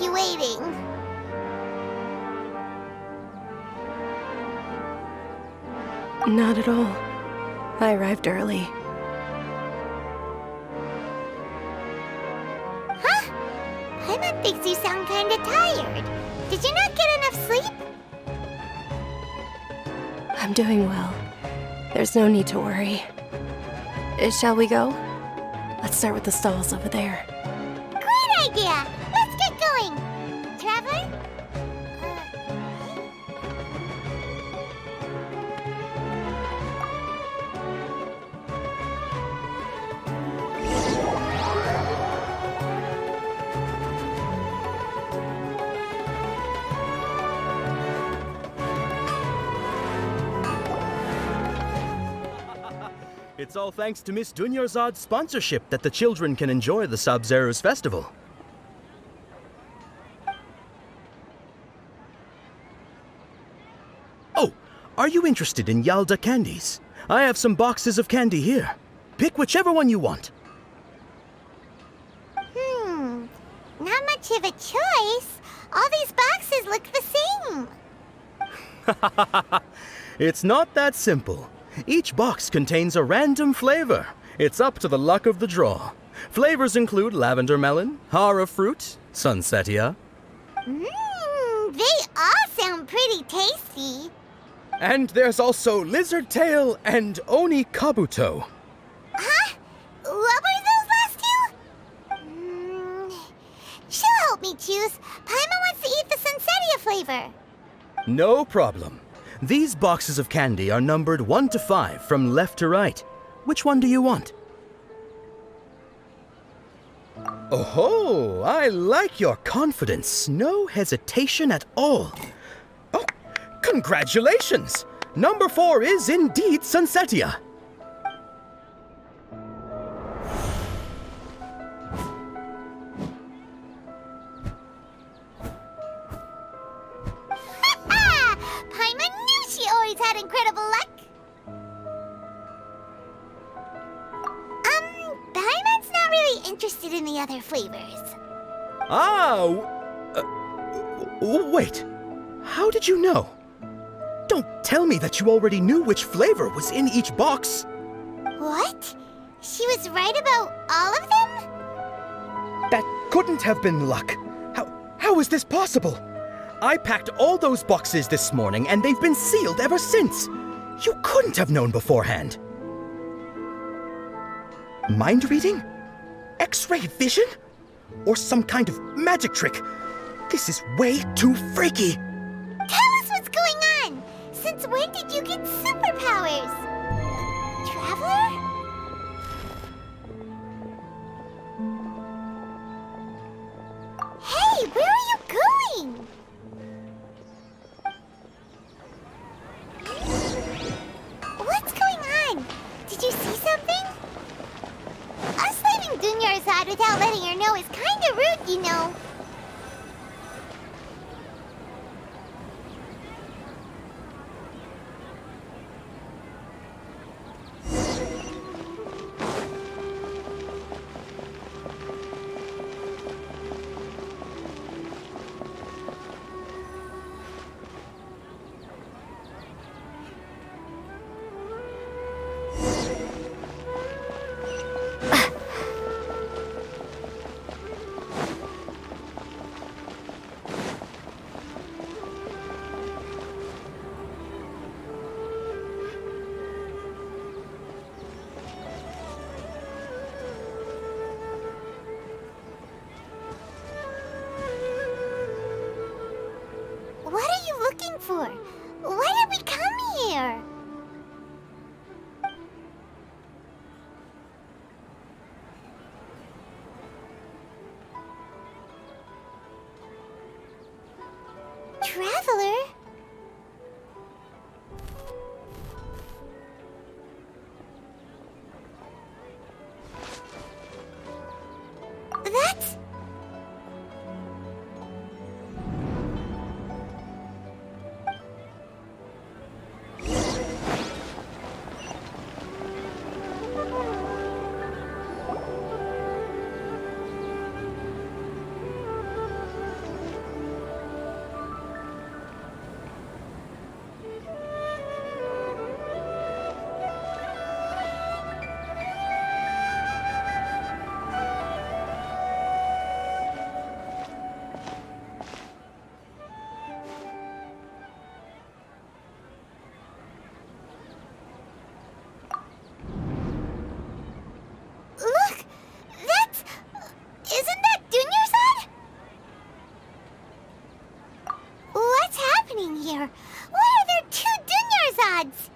you waiting. Not at all. I arrived early. Huh? Paimon thinks you sound kinda tired. Did you not get enough sleep? I'm doing well. There's no need to worry. Shall we go? Let's start with the stalls over there. Great idea! Let's get going! Traveler? It's all thanks to Miss Dunyarzad's sponsorship that the children can enjoy the Sub-Zero's festival. Oh, are you interested in Yalda candies? I have some boxes of candy here. Pick whichever one you want. Not much of a choice. All these boxes look the same. It's not that simple. Each box contains a random flavor. It's up to the luck of the draw. Flavors include lavender melon, hara fruit, sunsetia. They all sound pretty tasty. And there's also lizard tail and oni kabuto. Huh? What were those last two? She'll help me choose. Paimon wants to eat the sunsetia flavor. No problem. These boxes of candy are numbered 1 to 5 from left to right. Which one do you want? Oh, I like your confidence. No hesitation at all. Oh, congratulations! Number 4 is indeed sunsetia. Paimon knew she always had incredible luck. Paimon's not really interested in the other flavors. Wait. How did you know? Don't tell me that you already knew which flavor was in each box. What? She was right about all of them? That couldn't have been luck. How is this possible? I packed all those boxes this morning and they've been sealed ever since. You couldn't have known beforehand. Mind reading? X-ray vision? Or some kind of magic trick? This is way too freaky. Tell us what's going on. Since when did you get superpowers? Traveler? Hey, where are you going? What's going on? Did you see something? Us leaving Dunyarzad without letting her know is kinda rude, you know. chance.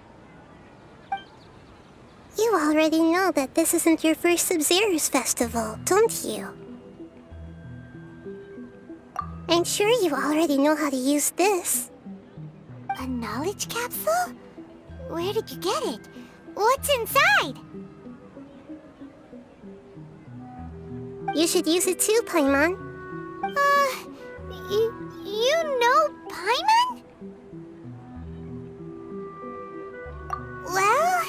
You already know that this isn't your first Sub-Zero's festival, don't you? I'm sure you already know how to use this. A knowledge capsule? Where did you get it? What's inside? You should use it too, Paimon. You know Paimon? Well,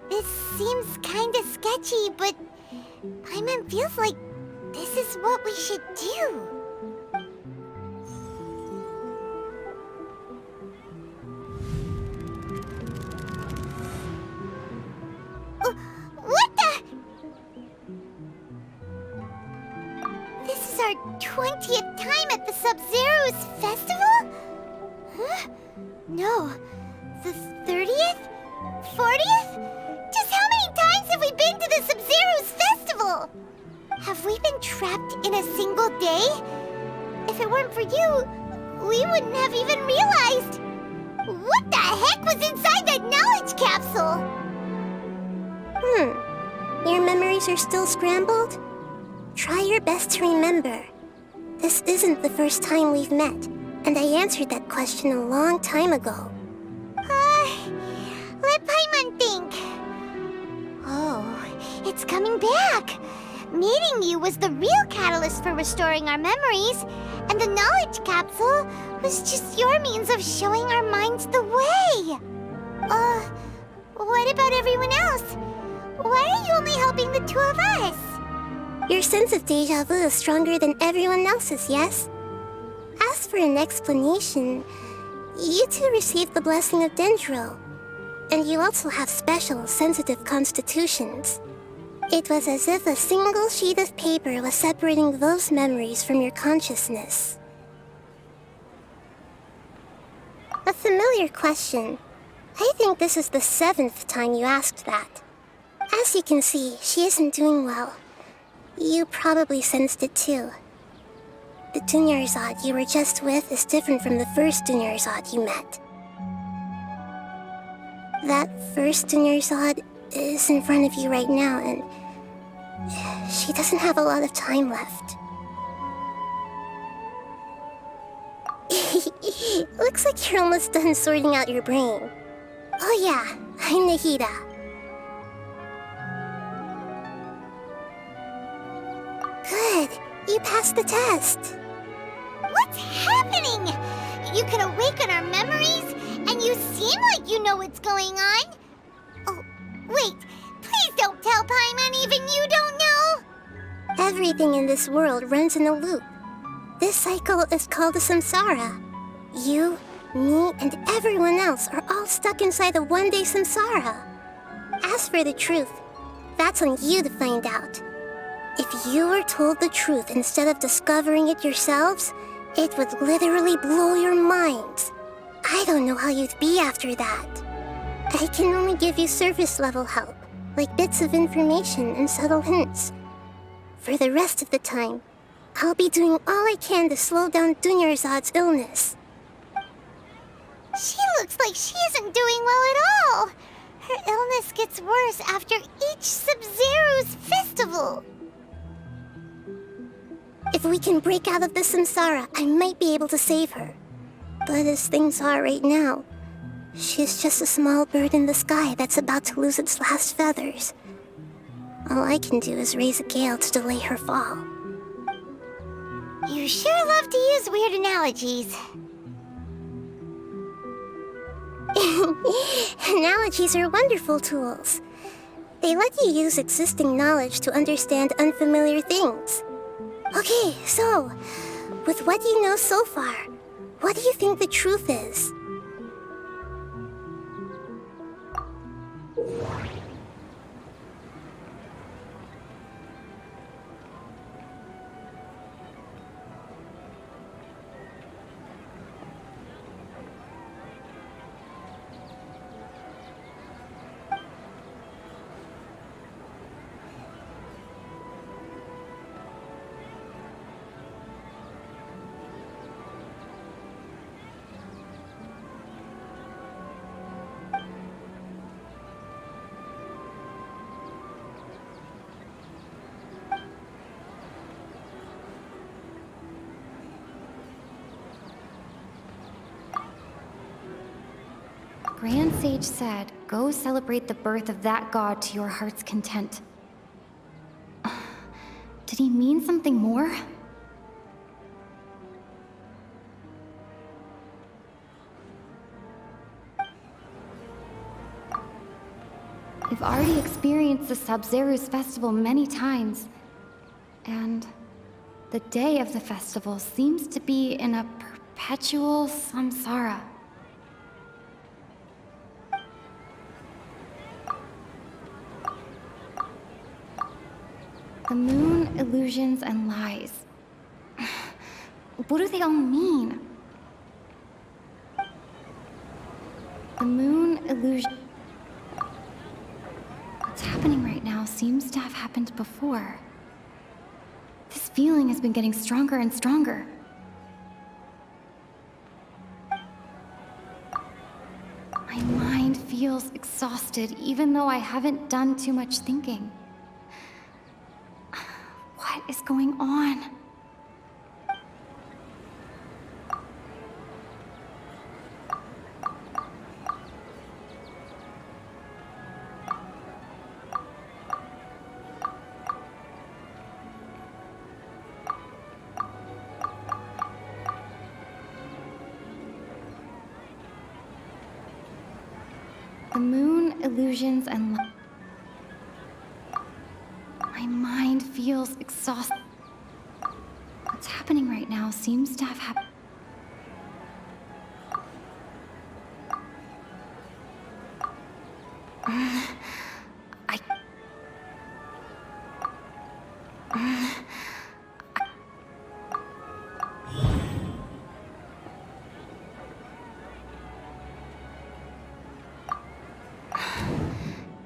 this seems kinda sketchy, but Paimon feels like this is what we should do. What the? This is our 20th time at the Sub-Zero's festival? Huh? No. The 30th? 40th? Just how many times have we been to the Sub-Zero's festival? Have we been trapped in a single day? If it weren't for you, we wouldn't have even realized. What the heck was inside that knowledge capsule? Your memories are still scrambled? Try your best to remember. This isn't the first time we've met, and I answered that question a long time ago. Let Paimon think. Oh, it's coming back. Meeting you was the real catalyst for restoring our memories, and the knowledge capsule was just your means of showing our minds the way. What about everyone else? Why are you only helping the two of us? Your sense of deja vu is stronger than everyone else's, yes? As for an explanation, you two received the blessing of Dendro, and you also have special, sensitive constitutions. It was as if a single sheet of paper was separating those memories from your consciousness. A familiar question. I think this is the 7th time you asked that. As you can see, she isn't doing well. You probably sensed it too. The Dunyarzad you were just with is different from the first Dunyarzad you met. That first Dunyarzad is in front of you right now, and she doesn't have a lot of time left. Looks like you're almost done sorting out your brain. Oh yeah, I'm Nahida. Good, you passed the test. What's happening? You can awaken our memories, and you seem like you know what's going on. Oh, wait, please don't tell Paimon even you don't know. Everything in this world runs in a loop. This cycle is called a samsara. You, me, and everyone else are all stuck inside a one-day samsara. As for the truth, that's on you to find out. If you were told the truth instead of discovering it yourselves, it would literally blow your minds. I don't know how you'd be after that. I can only give you surface-level help, like bits of information and subtle hints. For the rest of the time, I'll be doing all I can to slow down Dunyarzad's illness. She looks like she isn't doing well at all. Her illness gets worse after each Sub-Zero's festival. If we can break out of the samsara, I might be able to save her. But as things are right now, she's just a small bird in the sky that's about to lose its last feathers. All I can do is raise a gale to delay her fall. You sure love to use weird analogies. Analogies are wonderful tools. They let you use existing knowledge to understand unfamiliar things. Okay, so, with what you know so far, what do you think the truth is? Grand Sage said, go celebrate the birth of that god to your heart's content. Did he mean something more? I've already experienced the Sub-Zeru's festival many times, and the day of the festival seems to be in a perpetual samsara. The moon, illusions, and lies. What do they all mean? The moon, illusion... What's happening right now seems to have happened before. This feeling has been getting stronger and stronger. My mind feels exhausted, even though I haven't done too much thinking. What is going on? The moon, illusions, and light. My mind feels exhausted. What's happening right now seems to have happened.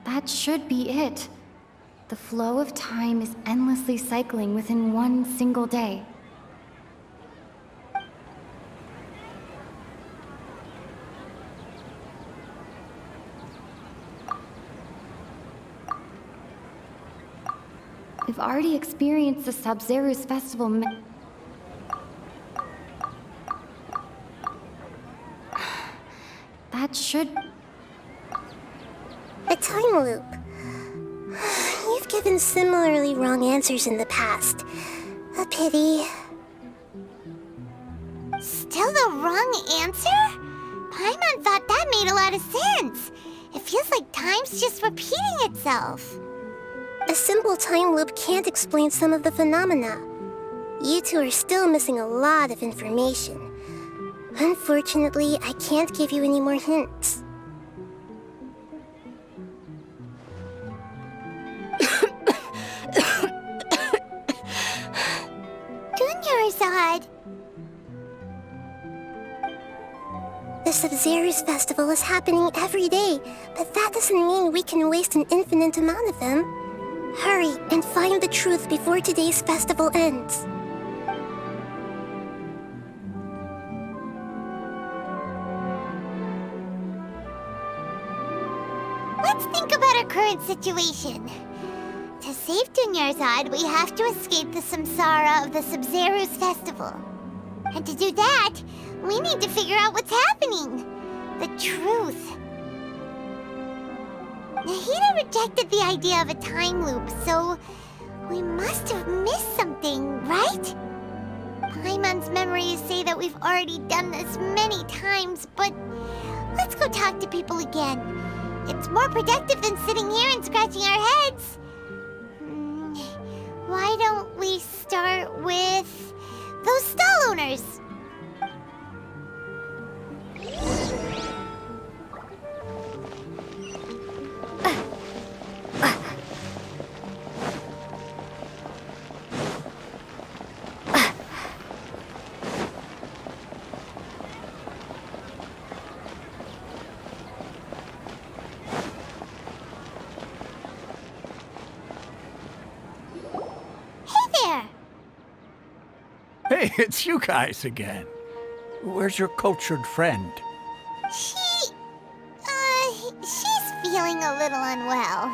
That should be it. The flow of time is endlessly cycling within one single day. We've already experienced the Sub-Zeru's festival. That should... A time loop. You've given similarly wrong answers in the past. A pity. Still the wrong answer? Paimon thought that made a lot of sense. It feels like time's just repeating itself. A simple time loop can't explain some of the phenomena. You two are still missing a lot of information. Unfortunately, I can't give you any more hints. Dunyarzad! The Sub-Zeru's festival is happening every day, but that doesn't mean we can waste an infinite amount of them. Hurry and find the truth before today's festival ends. Let's think about our current situation. To save Dunyarzad, we have to escape the samsara of the Sub-Zeru's festival. And to do that, we need to figure out what's happening. The truth. Nahida rejected the idea of a time loop, so we must have missed something, right? Paimon's memories say that we've already done this many times, but let's go talk to people again. It's more productive than sitting here and scratching our heads. Why don't we start with those stall owners? Hey, it's you guys again. Where's your cultured friend? She's feeling a little unwell.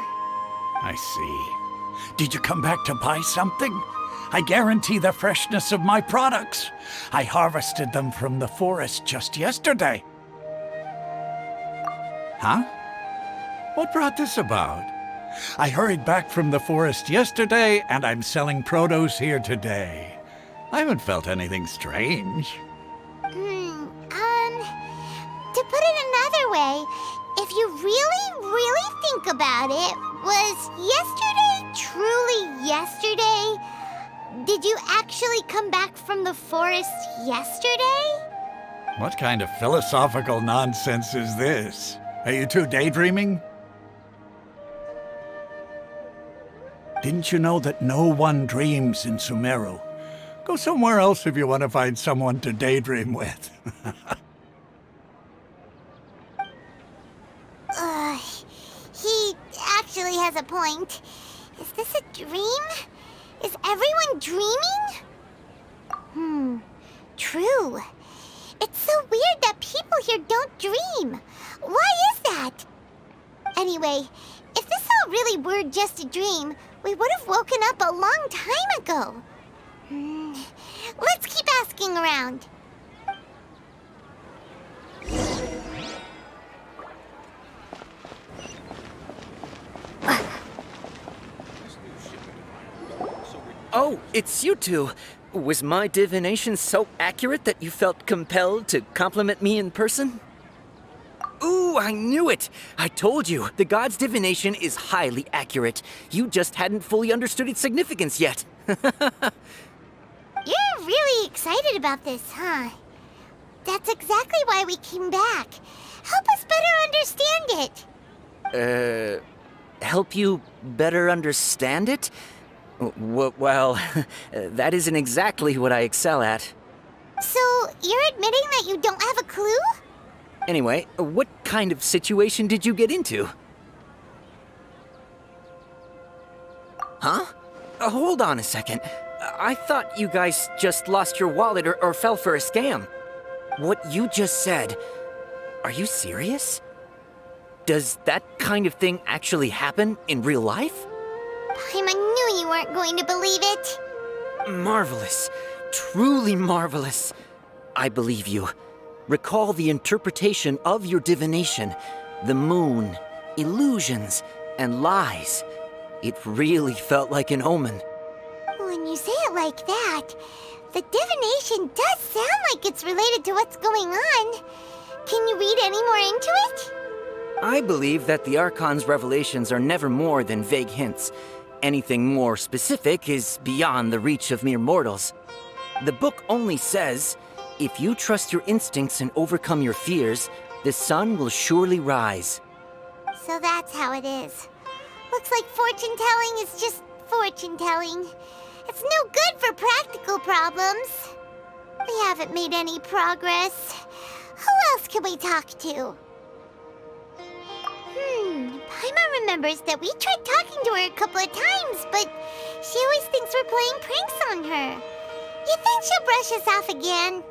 I see. Did you come back to buy something? I guarantee the freshness of my products. I harvested them from the forest just yesterday. Huh? What brought this about? I hurried back from the forest yesterday, and I'm selling produce here today. I haven't felt anything strange. To put it another way, if you really think about it, was yesterday truly yesterday? Did you actually come back from the forest yesterday? What kind of philosophical nonsense is this? Are you two daydreaming? Didn't you know that no one dreams in Sumeru? Go somewhere else if you want to find someone to daydream with. He actually has a point. Is this a dream? Is everyone dreaming? True. It's so weird that people here don't dream. Why is that? Anyway, if this all really were just a dream, we would have woken up a long time ago. Let's keep asking around. Oh, it's you two. Was my divination so accurate that you felt compelled to compliment me in person? Ooh, I knew it! I told you, the god's divination is highly accurate. You just hadn't fully understood its significance yet. You're really excited about this, huh? That's exactly why we came back. Help us better understand it. Help you better understand it? Well, that isn't exactly what I excel at. So, you're admitting that you don't have a clue? Anyway, what kind of situation did you get into? Huh? Hold on a second. I thought you guys just lost your wallet or fell for a scam. What you just said, are you serious? Does that kind of thing actually happen in real life? Paimon knew you weren't going to believe it. Marvelous. Truly marvelous. I believe you. Recall the interpretation of your divination, the moon, illusions, and lies. It really felt like an omen. When you say it like that, the divination does sound like it's related to what's going on. Can you read any more into it? I believe that the Archon's revelations are never more than vague hints. Anything more specific is beyond the reach of mere mortals. The book only says, if you trust your instincts and overcome your fears, the sun will surely rise. So that's how it is. Looks like fortune-telling is just fortune-telling. It's no good for practical problems. We haven't made any progress. Who else can we talk to? Paimon remembers that we tried talking to her a couple of times, but she always thinks we're playing pranks on her. You think she'll brush us off again?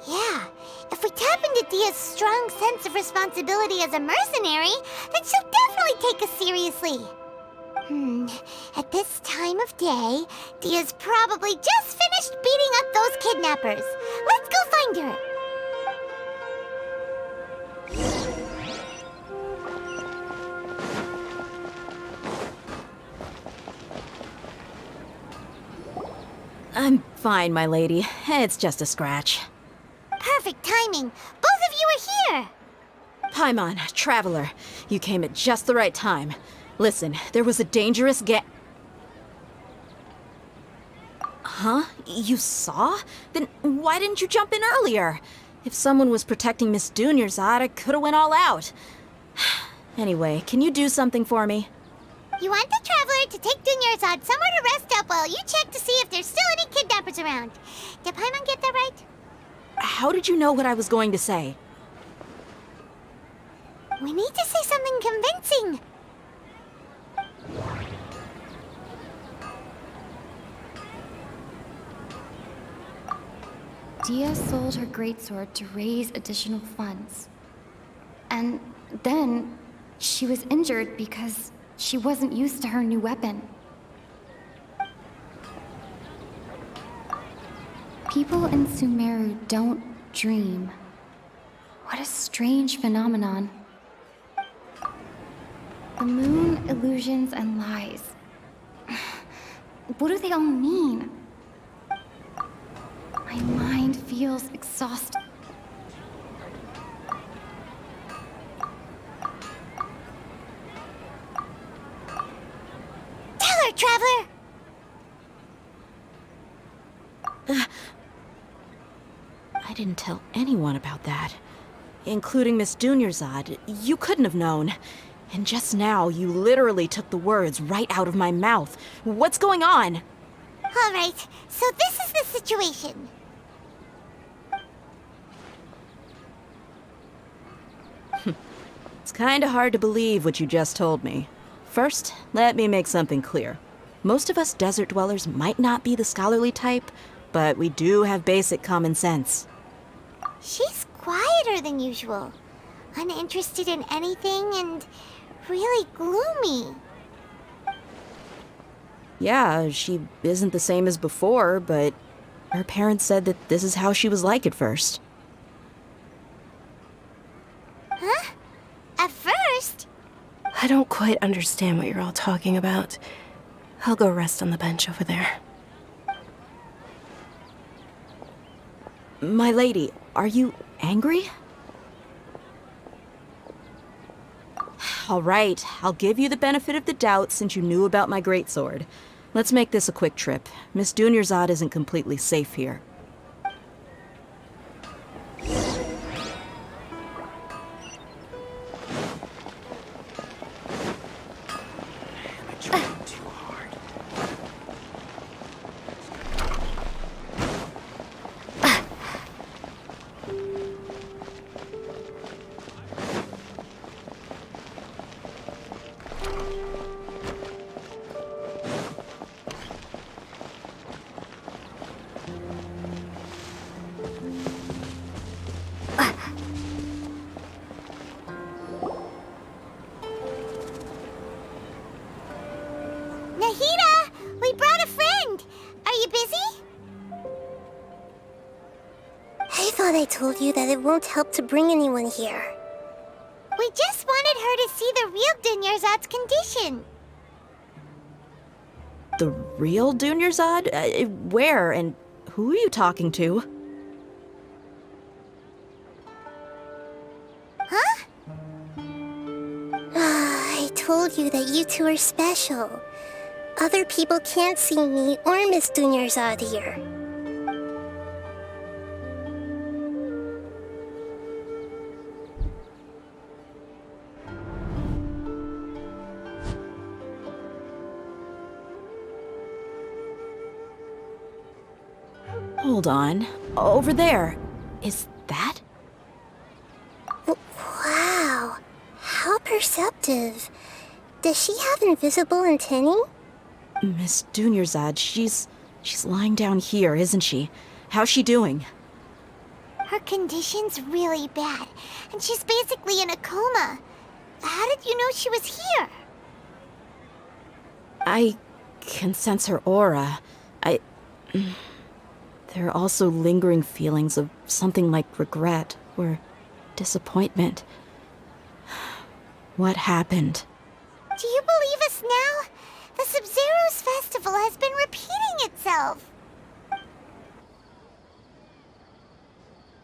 Yeah, if we tap into Dia's strong sense of responsibility as a mercenary, then she'll definitely take us seriously. At this time of day, Dia's probably just finished beating up those kidnappers. Let's go find her. I'm fine, my lady. It's just a scratch. Perfect timing. Both of you are here. Paimon, traveler, you came at just the right time. Listen, there was a dangerous Huh? You saw? Then why didn't you jump in earlier? If someone was protecting Miss Dunyarzad, I could've went all out. Anyway, can you do something for me? You want the traveler to take Dunyarzad somewhere to rest up while you check to see if there's still any kidnappers around. Did Paimon get that right? How did you know what I was going to say? We need to say something convincing. Dia sold her greatsword to raise additional funds. And then she was injured because she wasn't used to her new weapon. People in Sumeru don't dream. What a strange phenomenon. The moon, illusions, and lies. What do they all mean? My mind feels exhausted. Tell her, Traveler! I didn't tell anyone about that. Including Miss Dunyarzad. You couldn't have known. And just now, you literally took the words right out of my mouth. What's going on? All right, so this is the situation. It's kinda hard to believe what you just told me. First, let me make something clear. Most of us desert dwellers might not be the scholarly type, but we do have basic common sense. She's quieter than usual, uninterested in anything, and really gloomy. Yeah, she isn't the same as before, but her parents said that this is how she was like at first. Huh? At first? I don't quite understand what you're all talking about. I'll go rest on the bench over there. My lady, are you angry? All right, I'll give you the benefit of the doubt since you knew about my greatsword. Let's make this a quick trip. Miss Dunyarzad isn't completely safe here. Nahida, we brought a friend. Are you busy? I thought I told you that it won't help to bring anyone here. We just wanted her to see the real Dunyarzad's condition. The real Dunyarzad? Where and who are you talking to? Huh? I told you that you two are special. Other people can't see me or Miss Dunyarzad here. Hold on. Over there. Is that? Wow, how perceptive. Does she have invisible antennae? Miss Dunyarzad, she's lying down here, isn't she? How's she doing? Her condition's really bad, and she's basically in a coma. How did you know she was here? I can sense her aura. There are also lingering feelings of something like regret or disappointment. What happened? Do you believe us now? The Sumeru's festival has been repeating itself.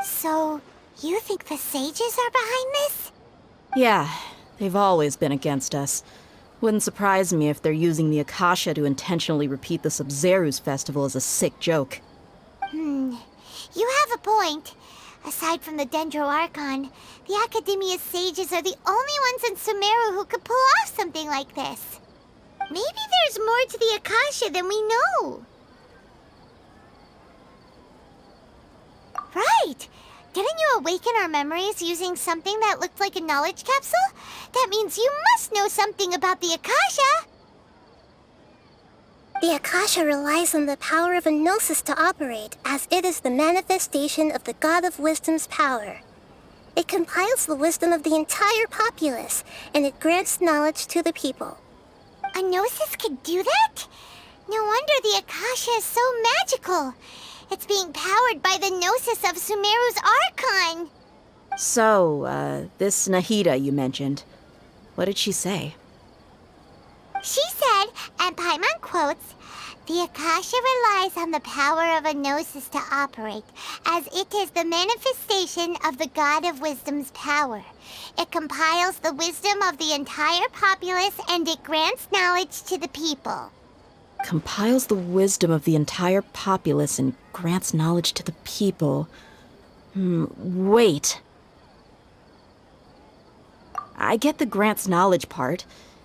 So, you think the sages are behind this? Yeah, they've always been against us. Wouldn't surprise me if they're using the Akasha to intentionally repeat the Sumeru's festival as a sick joke. You have a point. Aside from the Dendro Archon, the Academia's sages are the only ones in Sumeru who could pull off something like this. Maybe there's more to the Akasha than we know. Right! Didn't you awaken our memories using something that looked like a knowledge capsule? That means you must know something about the Akasha! The Akasha relies on the power of a gnosis to operate, as it is the manifestation of the God of Wisdom's power. It compiles the wisdom of the entire populace, and it grants knowledge to the people. A gnosis could do that? No wonder the Akasha is so magical. It's being powered by the gnosis of Sumeru's Archon. So, this Nahida you mentioned, what did she say? She said, and Paimon quotes, "The Akasha relies on the power of a gnosis to operate, as it is the manifestation of the God of Wisdom's power. It compiles the wisdom of the entire populace and it grants knowledge to the people." Compiles the wisdom of the entire populace and grants knowledge to the people. Wait. I get the grants knowledge part.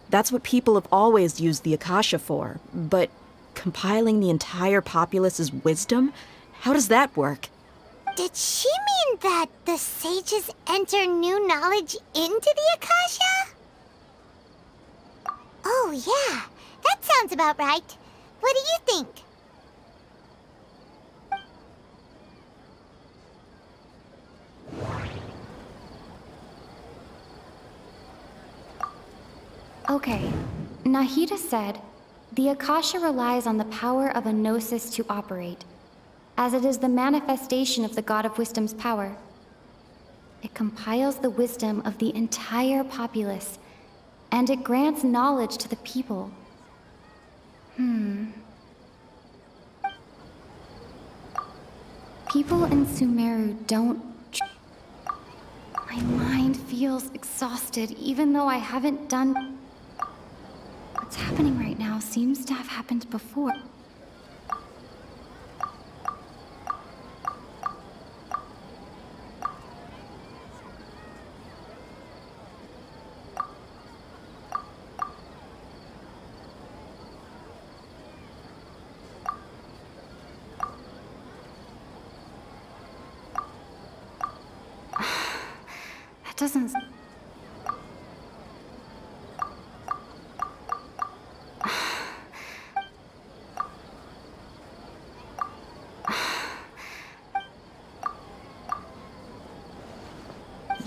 That's what people have always used the Akasha for. But compiling the entire populace's wisdom? How does that work? Did she mean that the sages enter new knowledge into the Akasha? Oh yeah, that sounds about right. What do you think? Okay, Nahida said, the Akasha relies on the power of a gnosis to operate, as it is the manifestation of the God of Wisdom's power. It compiles the wisdom of the entire populace, and it grants knowledge to the people. People in Sumeru don't... My mind feels exhausted, even though I haven't done... What's happening right now seems to have happened before. That doesn't...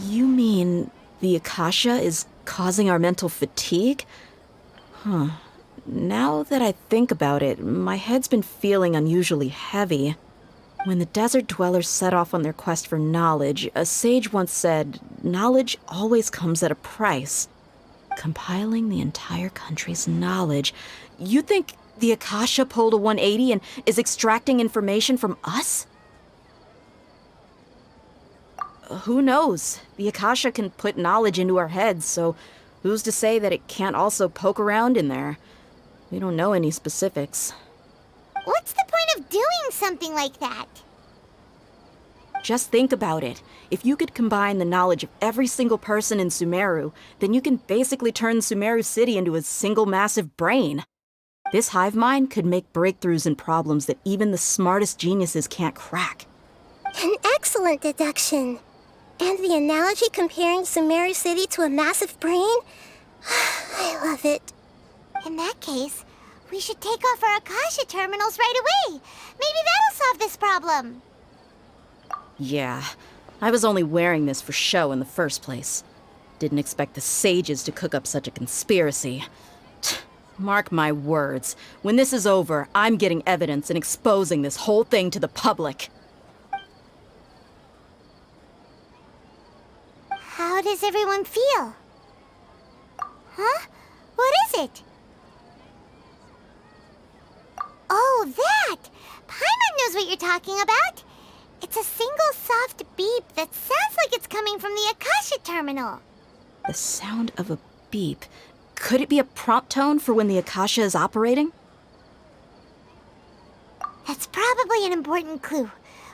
You mean the Akasha is causing our mental fatigue? Now that I think about it, my head's been feeling unusually heavy. When the desert dwellers set off on their quest for knowledge, a sage once said, knowledge always comes at a price. Compiling the entire country's knowledge. You think the Akasha pulled a 180 and is extracting information from us? Who knows? The Akasha can put knowledge into our heads, so who's to say that it can't also poke around in there? We don't know any specifics. What's the point of doing something like that? Just think about it. If you could combine the knowledge of every single person in Sumeru, then you can basically turn Sumeru City into a single massive brain. This hive mind could make breakthroughs in problems that even the smartest geniuses can't crack. An excellent deduction. And the analogy comparing Sumeru City to a massive brain? I love it. In that case, we should take off our Akasha terminals right away. Maybe that'll solve this problem. Yeah, I was only wearing this for show in the first place. Didn't expect the sages to cook up such a conspiracy. Mark my words, when this is over, I'm getting evidence and exposing this whole thing to the public. How does everyone feel? Huh? What is it? Oh, that! Paimon knows what you're talking about. It's a single soft beep that sounds like it's coming from the Akasha terminal. The sound of a beep. Could it be a prompt tone for when the Akasha is operating? That's probably an important clue.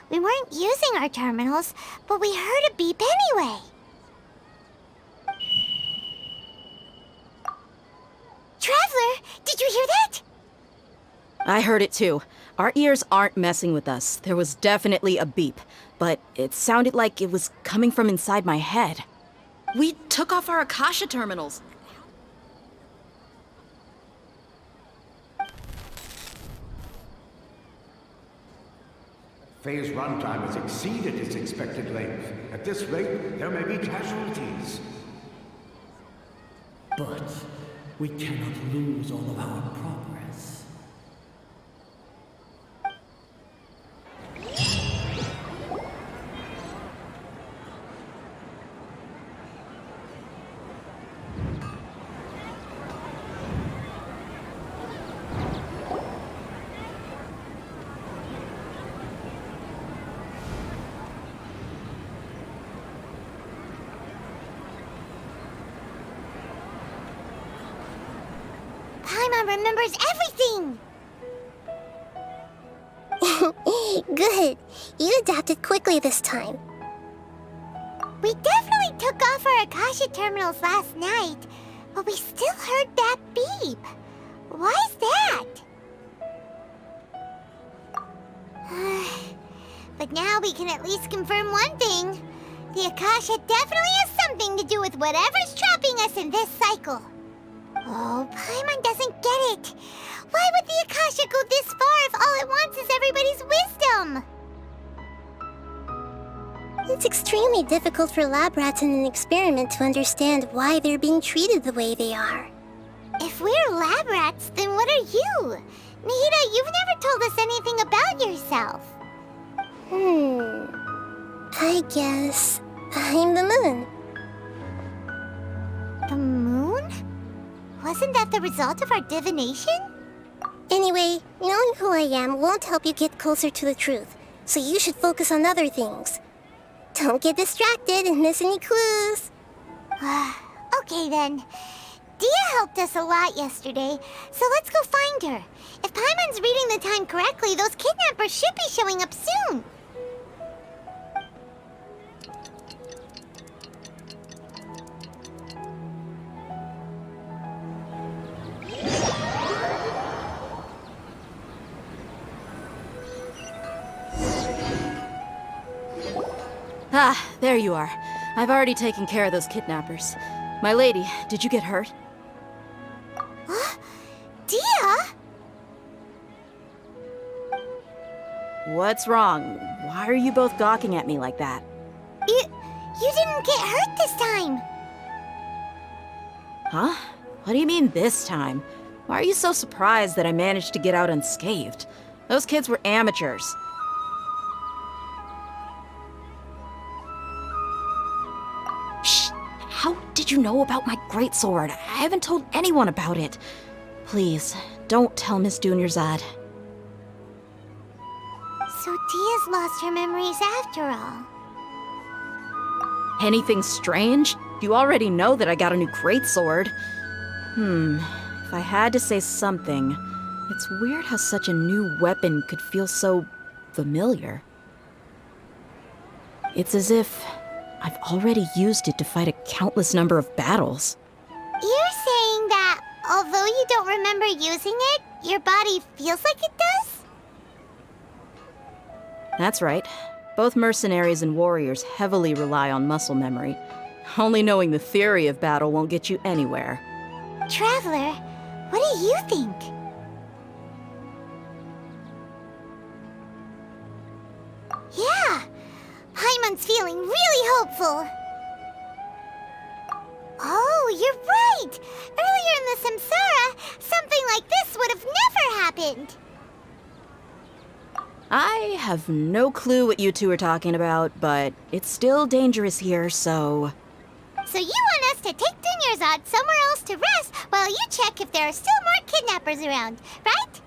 We weren't using our terminals, but we heard a beep anyway. Traveler, did you hear that? I heard it too. Our ears aren't messing with us. There was definitely a beep, but it sounded like it was coming from inside my head. We took off our Akasha terminals. Phase runtime has exceeded its expected length. At this rate, there may be casualties. But we cannot lose all of our progress. Paimon remembers everything! Good. You adapted quickly this time. We definitely took off our Akasha terminals last night, but we still heard that beep. Why is that? But now we can at least confirm one thing. The Akasha definitely has something to do with whatever's trapping us in this cycle. Oh, Paimon doesn't get it. Why would the Akasha go this far if all it wants is everybody's wisdom? It's extremely difficult for lab rats in an experiment to understand why they're being treated the way they are. If we're lab rats, then what are you? Nahida, you've never told us anything about yourself. I guess I'm the moon. The moon? Wasn't that the result of our divination? Anyway, knowing who I am won't help you get closer to the truth, so you should focus on other things. Don't get distracted and miss any clues. Okay then. Dia helped us a lot yesterday, so let's go find her. If Paimon's reading the time correctly, those kidnappers should be showing up soon. Ah, there you are. I've already taken care of those kidnappers. My lady, did you get hurt? Dia? What's wrong? Why are you both gawking at me like that? You didn't get hurt this time. Huh? What do you mean this time? Why are you so surprised that I managed to get out unscathed? Those kids were amateurs. Shh! How did you know about my greatsword? I haven't told anyone about it. Please, don't tell Miss Dunyarzad. So Dia's lost her memories after all. Anything strange? You already know that I got a new greatsword. If I had to say something, it's weird how such a new weapon could feel so familiar. It's as if I've already used it to fight a countless number of battles. You're saying that although you don't remember using it, your body feels like it does? That's right. Both mercenaries and warriors heavily rely on muscle memory. Only knowing the theory of battle won't get you anywhere. Traveler, what do you think? Yeah, Paimon's feeling really hopeful. Oh, you're right! Earlier in the Samsara, something like this would have never happened. I have no clue what you two are talking about, but it's still dangerous here, so... So you want us to take Dunyarzad somewhere else to rest while you check if there are still more kidnappers around, right?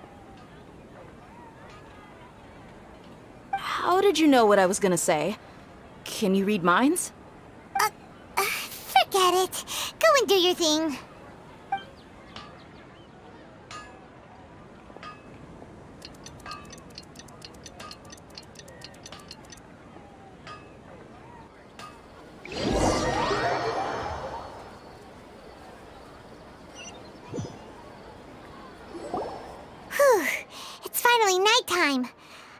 How did you know what I was gonna say? Can you read minds? Forget it. Go and do your thing. Whew. It's finally nighttime.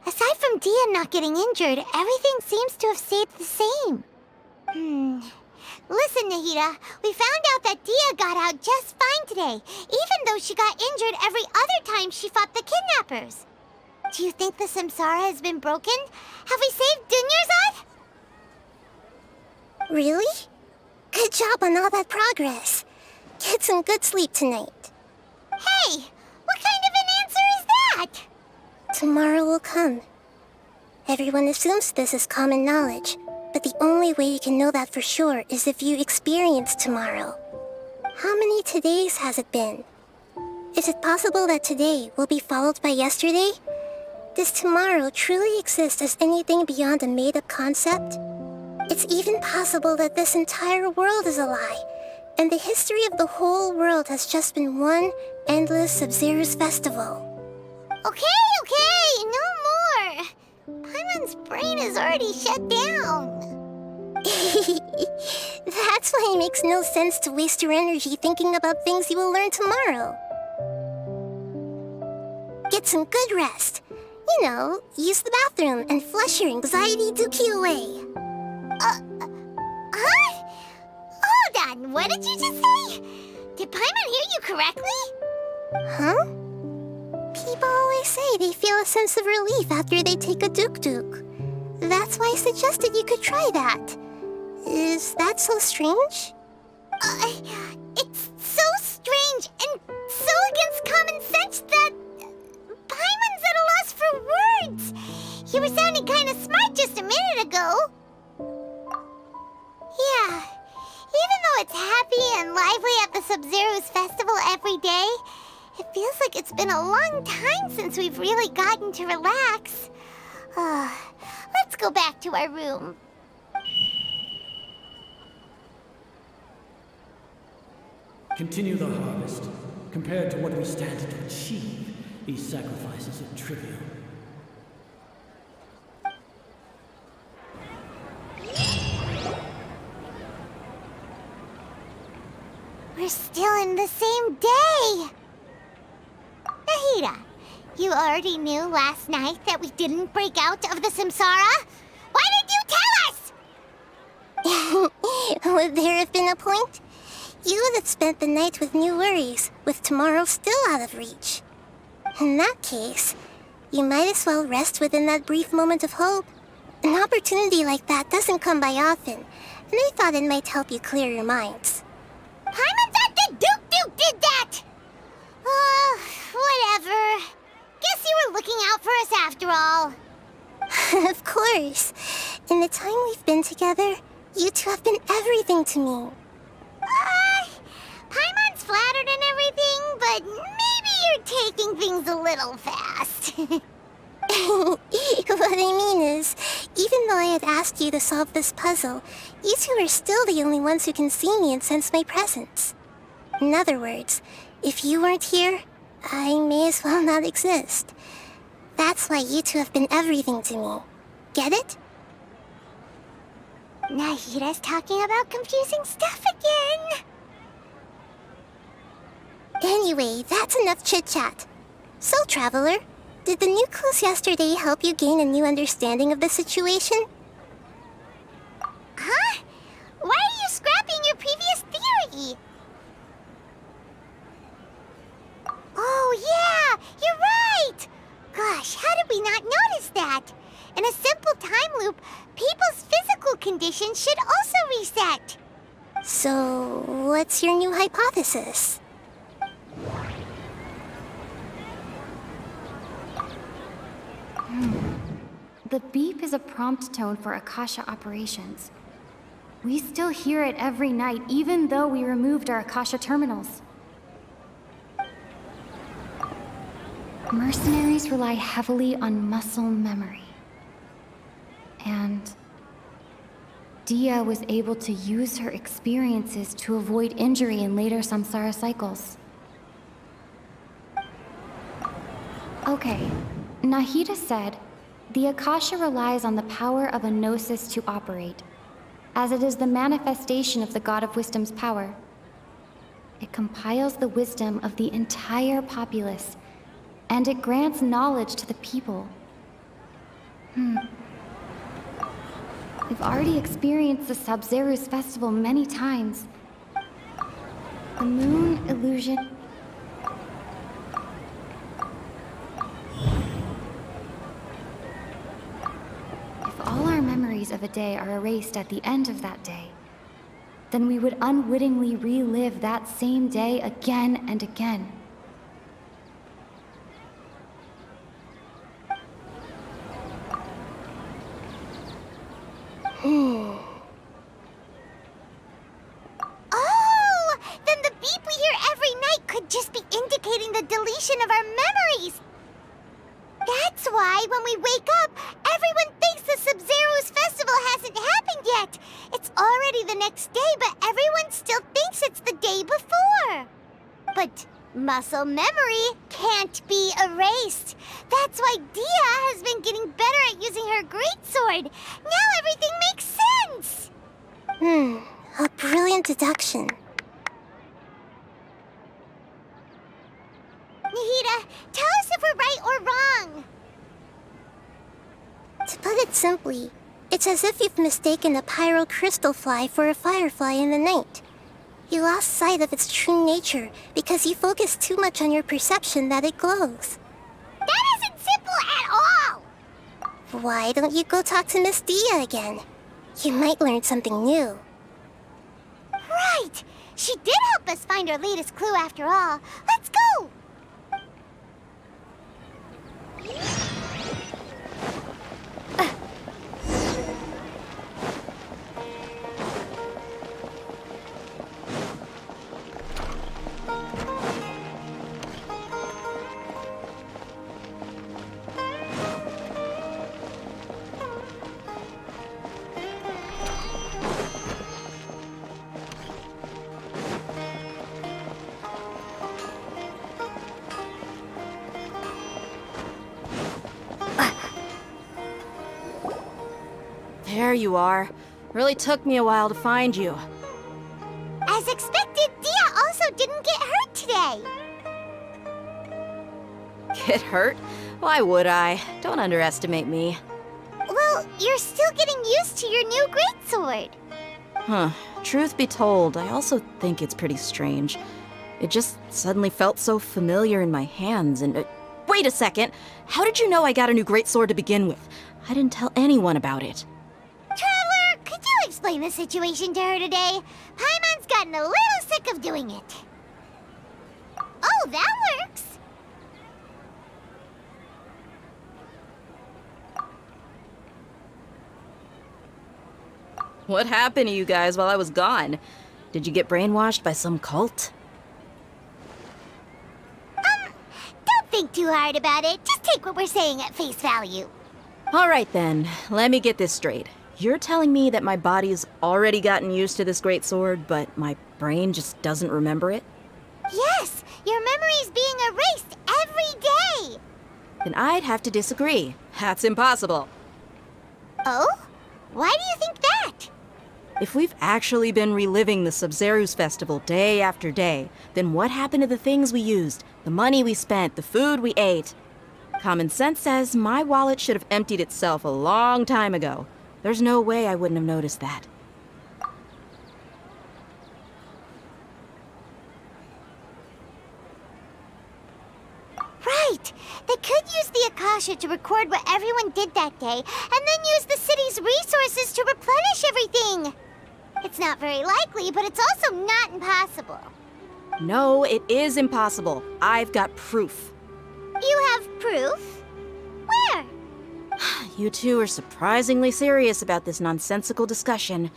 Aside from Dia not getting injured, everything seems to have stayed the same. Listen, Nahida, we found out that Dia got out just fine today, even though she got injured every other time she fought the kidnappers. Do you think the Samsara has been broken? Have we saved Dunyarzad? Really? Good job on all that progress. Get some good sleep tonight. Hey, what kind of an answer is that? Tomorrow will come. Everyone assumes this is common knowledge, but the only way you can know that for sure is if you experience tomorrow. How many todays has it been? Is it possible that today will be followed by yesterday? Does tomorrow truly exist as anything beyond a made-up concept? It's even possible that this entire world is a lie, And the history of the whole world has just been one endless Sub-Zero's festival. Okay, no more. Paimon's brain is already shut down. That's why it makes no sense to waste your energy thinking about things you will learn tomorrow. Get some good rest. You know, use the bathroom and flush your anxiety dookie away. Huh? Hold on, what did you just say? Did Paimon hear you correctly? Huh? People always say they feel a sense of relief after they take a duk-duk. That's why I suggested you could try that. Is that so strange? It's so strange and so against common sense that Paimon's at a loss for words. You were sounding kind of smart just a minute ago. Yeah, even though it's happy and lively at the Sub-Zero's festival every day, it feels like it's been a long time since we've really gotten to relax. Let's go back to our room. Continue the harvest. Compared to what we stand to achieve, these sacrifices are trivial. We're still in the same day! Nahida, you already knew last night that we didn't break out of the Samsara? Why did you tell us? Would there have been a point? You would have spent the night with new worries, with tomorrow still out of reach. In that case, you might as well rest within that brief moment of hope. An opportunity like that doesn't come by often, and I thought it might help you clear your minds. Paimon thought that Duke did that! Whatever. Guess you were looking out for us after all. Of course. In the time we've been together, you two have been everything to me. Paimon's flattered and everything, but maybe you're taking things a little fast. What I mean is, even though I had asked you to solve this puzzle, you two are still the only ones who can see me and sense my presence. In other words, if you weren't here, I may as well not exist. That's why you two have been everything to me. Get it? Nahida's talking about confusing stuff again. Anyway, that's enough chit-chat. So, Traveler, did the new clues yesterday help you gain a new understanding of the situation? Huh? Why are you scrapping your previous theory? Oh, yeah! You're right! Gosh, how did we not notice that? In a simple time loop, people's physical conditions should also reset. So, what's your new hypothesis? The beep is a prompt tone for Akasha operations. We still hear it every night, even though we removed our Akasha terminals. Mercenaries rely heavily on muscle memory. And Dia was able to use her experiences to avoid injury in later samsara cycles. Okay, Nahida said, the Akasha relies on the power of a gnosis to operate, as it is the manifestation of the God of Wisdom's power. It compiles the wisdom of the entire populace, and it grants knowledge to the people. We've already experienced the Sub-Zero's festival many times. The moon illusion... If all our memories of a day are erased at the end of that day, then we would unwittingly relive that same day again and again. Oh! Then the beep we hear every night could just be indicating the deletion of our memories. That's why when we wake up, everyone thinks the Sub-Zero's festival hasn't happened yet. It's already the next day, but everyone still thinks it's the day before. But muscle memory can't be erased. That's why Dia has been getting better at using her greatsword. Now everything makes sense. A brilliant deduction. Nahida, tell us if we're right or wrong. To put it simply, it's as if you've mistaken a pyro crystal fly for a firefly in the night. You lost sight of its true nature because you focused too much on your perception that it glows. That isn't simple at all. Why don't you go talk to Miss Dia again? You might learn something new. Right. She did help us find our latest clue after all. Let's go. There you are. Really took me a while to find you. As expected, Dia also didn't get hurt today. Get hurt? Why would I? Don't underestimate me. Well, you're still getting used to your new greatsword. Huh. Truth be told, I also think it's pretty strange. It just suddenly felt so familiar in my hands and... wait a second! How did you know I got a new greatsword to begin with? I didn't tell anyone about it. Traveler, could you explain the situation to her today? Paimon's gotten a little sick of doing it. Oh, that works. What happened to you guys while I was gone? Did you get brainwashed by some cult? Don't think too hard about it. Just take what we're saying at face value. All right then, let me get this straight. You're telling me that my body's already gotten used to this greatsword, but my brain just doesn't remember it? Yes, your memory's being erased every day. Then I'd have to disagree. That's impossible. Oh? Why do you think that? If we've actually been reliving the Sub-Zeru's festival day after day, then what happened to the things we used, the money we spent, the food we ate? Common sense says my wallet should have emptied itself a long time ago. There's no way I wouldn't have noticed that. Right! They could use the Akasha to record what everyone did that day, and then use the city's resources to replenish everything! It's not very likely, but it's also not impossible. No, it is impossible. I've got proof. You have proof? Where? You two are surprisingly serious about this nonsensical discussion.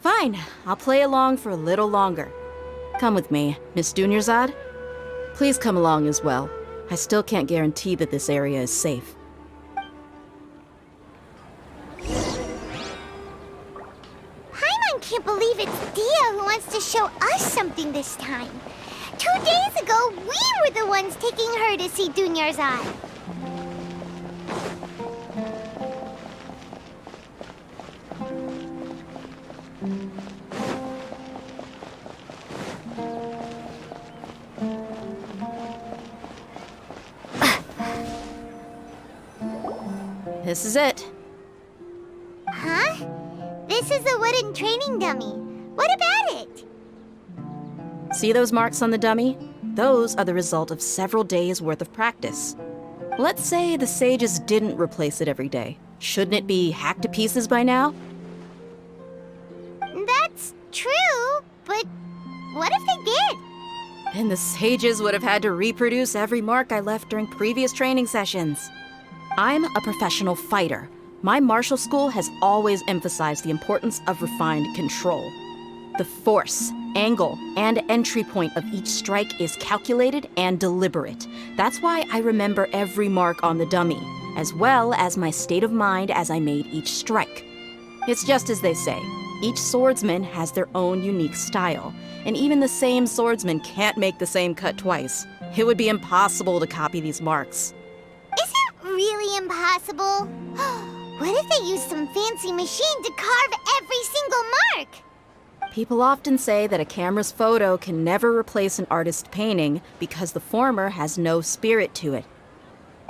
Fine, I'll play along for a little longer. Come with me, Miss Dunyarzad. Please come along as well. I still can't guarantee that this area is safe. Paimon can't believe it's Dia who wants to show us something this time. 2 days ago, we were the ones taking her to see Dunyarzad. This is it. Huh? This is a wooden training dummy. What about it? See those marks on the dummy? Those are the result of several days' worth of practice. Let's say the sages didn't replace it every day. Shouldn't it be hacked to pieces by now? That's true, but what if they did? And the sages would have had to reproduce every mark I left during previous training sessions. I'm a professional fighter. My martial school has always emphasized the importance of refined control. The force, angle, and entry point of each strike is calculated and deliberate. That's why I remember every mark on the dummy, as well as my state of mind as I made each strike. It's just as they say, each swordsman has their own unique style, and even the same swordsman can't make the same cut twice. It would be impossible to copy these marks. Is it really impossible? What if they use some fancy machine to carve every single mark? People often say that a camera's photo can never replace an artist's painting because the former has no spirit to it.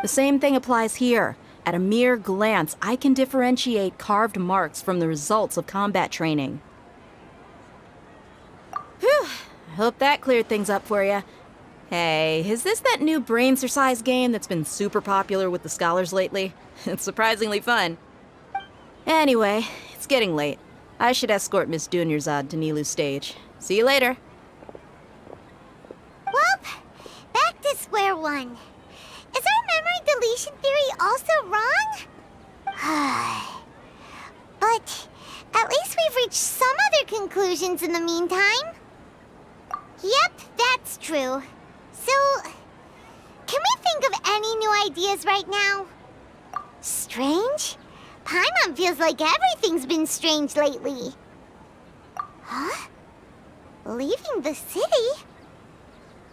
The same thing applies here. At a mere glance, I can differentiate carved marks from the results of combat training. Whew, I hope that cleared things up for you. Hey, is this that new brain-exercise game that's been super popular with the scholars lately? It's surprisingly fun. Anyway, it's getting late. I should escort Miss Dunyarzad to Nilu's stage. See you later. Well, back to square one. Is our memory deletion theory also wrong? But at least we've reached some other conclusions in the meantime. Yep, that's true. So, can we think of any new ideas right now? Strange? Paimon feels like everything's been strange lately. Huh? Leaving the city?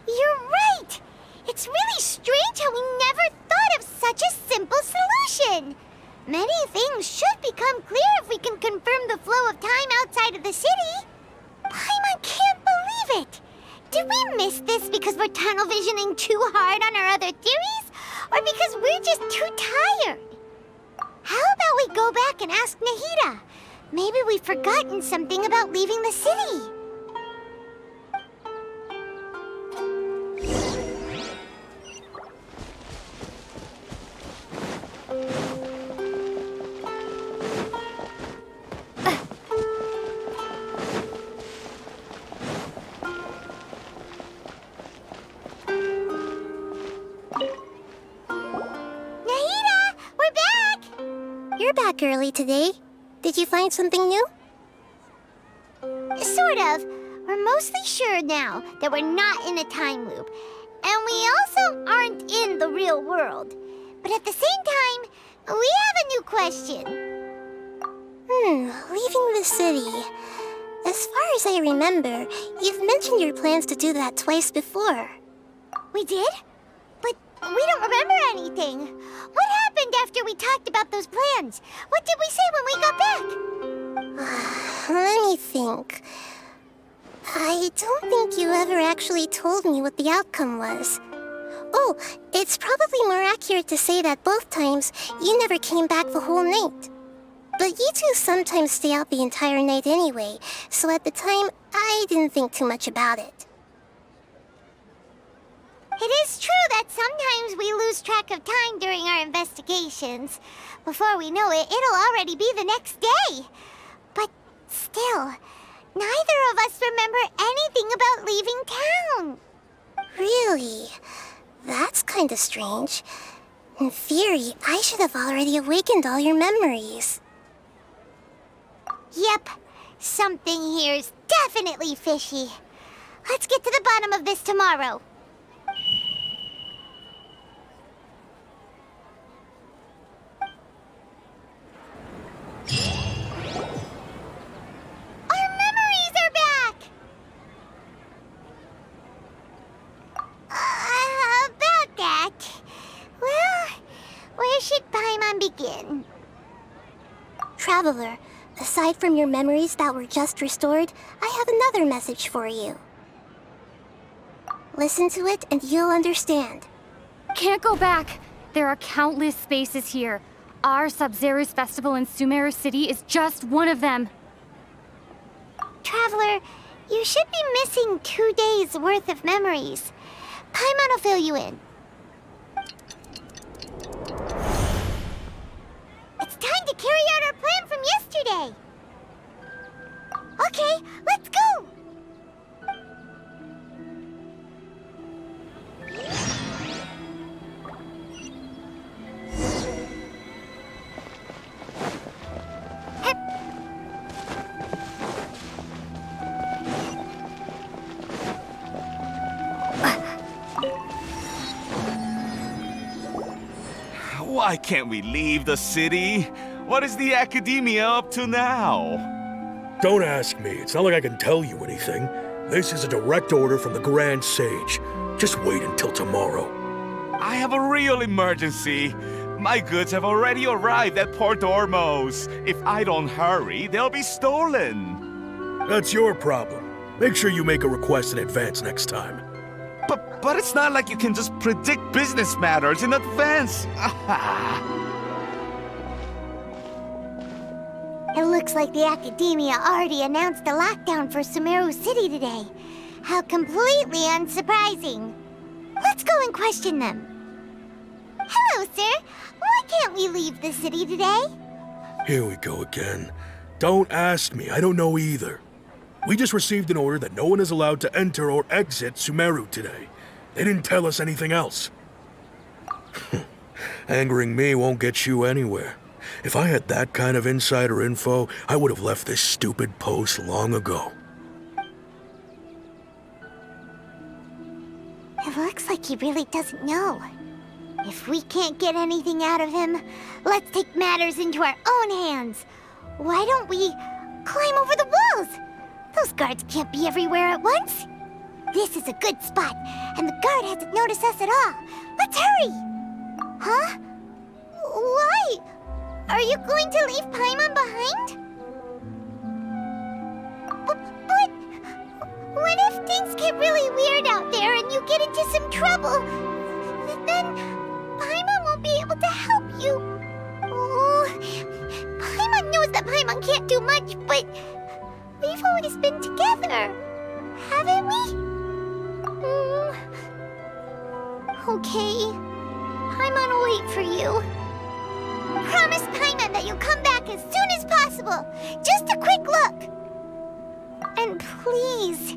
You're right! It's really strange how we never thought of such a simple solution! Many things should become clear if we can confirm the flow of time outside of the city. Paimon can't believe it! Did we miss this because we're tunnel visioning too hard on our other theories? Or because we're just too tired? How about we go back and ask Nahida? Maybe we've forgotten something about leaving the city. You're back early today. Did you find something new? Sort of. We're mostly sure now that we're not in a time loop. And we also aren't in the real world. But at the same time, we have a new question. Leaving the city. As far as I remember, you've mentioned your plans to do that twice before. We did? But we don't remember anything. What happened after we talked about those plans? What did we say when we got back? Let me think. I don't think you ever actually told me what the outcome was. Oh, it's probably more accurate to say that both times you never came back the whole night. But you two sometimes stay out the entire night anyway, so at the time, I didn't think too much about it. It is true that sometimes we lose track of time during our investigations. Before we know it, it'll already be the next day. But still, neither of us remember anything about leaving town. Really? That's kind of strange. In theory, I should have already awakened all your memories. Yep, something here's definitely fishy. Let's get to the bottom of this tomorrow. Our memories are back! About that. Well, where should Paimon begin? Traveler, aside from your memories that were just restored, I have another message for you. Listen to it and you'll understand. Can't go back. There are countless spaces here. Our Sub-Zero's festival in Sumeru City is just one of them. Traveler, you should be missing 2 days' worth of memories. Paimon will fill you in. It's time to carry out our plan from yesterday. Okay, let's go! Why can't we leave the city? What is the Academia up to now? Don't ask me. It's not like I can tell you anything. This is a direct order from the Grand Sage. Just wait until tomorrow. I have a real emergency. My goods have already arrived at Port Ormos. If I don't hurry, they'll be stolen. That's your problem. Make sure you make a request in advance next time. But it's not like you can just predict business matters in advance. It looks like the Academia already announced a lockdown for Sumeru City today. How completely unsurprising. Let's go and question them. Hello, sir. Why can't we leave the city today? Here we go again. Don't ask me. I don't know either. We just received an order that no one is allowed to enter or exit Sumeru today. They didn't tell us anything else. Angering me won't get you anywhere. If I had that kind of insider info, I would have left this stupid post long ago. It looks like he really doesn't know. If we can't get anything out of him, let's take matters into our own hands. Why don't we climb over the walls? Those guards can't be everywhere at once. This is a good spot, and the guard hasn't noticed us at all. Let's hurry! Huh? Why? Are you going to leave Paimon behind? But what if things get really weird out there and you get into some trouble? Then Paimon won't be able to help you. Oh, Paimon knows that Paimon can't do much, but we've always been together, haven't we? Okay. Paimon will wait for you. Promise Paimon that you'll come back as soon as possible. Just a quick look. And please,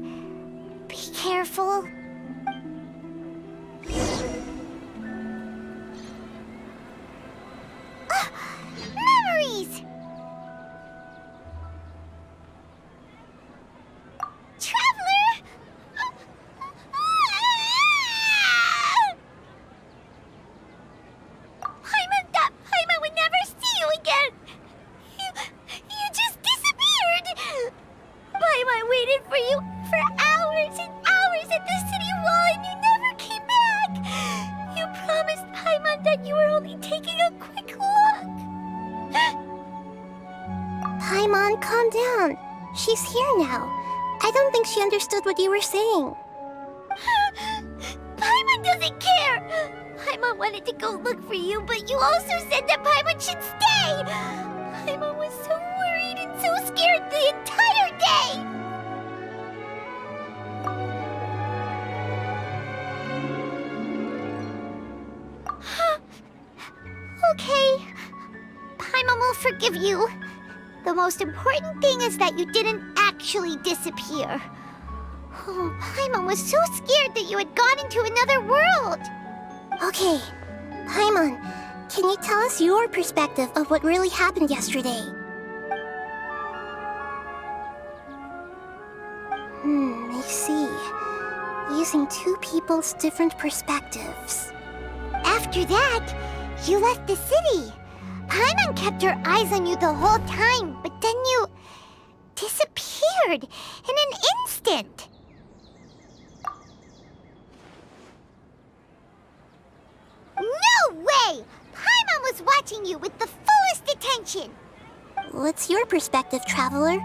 be careful. Memories! Traveler! Paimon would never see you again! You just disappeared! Paimon waited for you for hours and hours at the city wall and you never came back! You promised Paimon that you were only taking a quick look! Paimon, calm down. She's here now. I don't think she understood what you were saying. Paimon doesn't care! Paimon wanted to go look for you, but you also said that Paimon should stay! Paimon was so worried and so scared the entire day! Okay. Paimon will forgive you. The most important thing is that you didn't actually disappear. Oh, Paimon was so scared that you had gone into another world. Okay, Paimon, can you tell us your perspective of what really happened yesterday? I see. Using two people's different perspectives. After that, you left the city. Paimon kept her eyes on you the whole time, but then you disappeared in an instant. No way! Paimon was watching you with the fullest attention. What's your perspective, Traveler?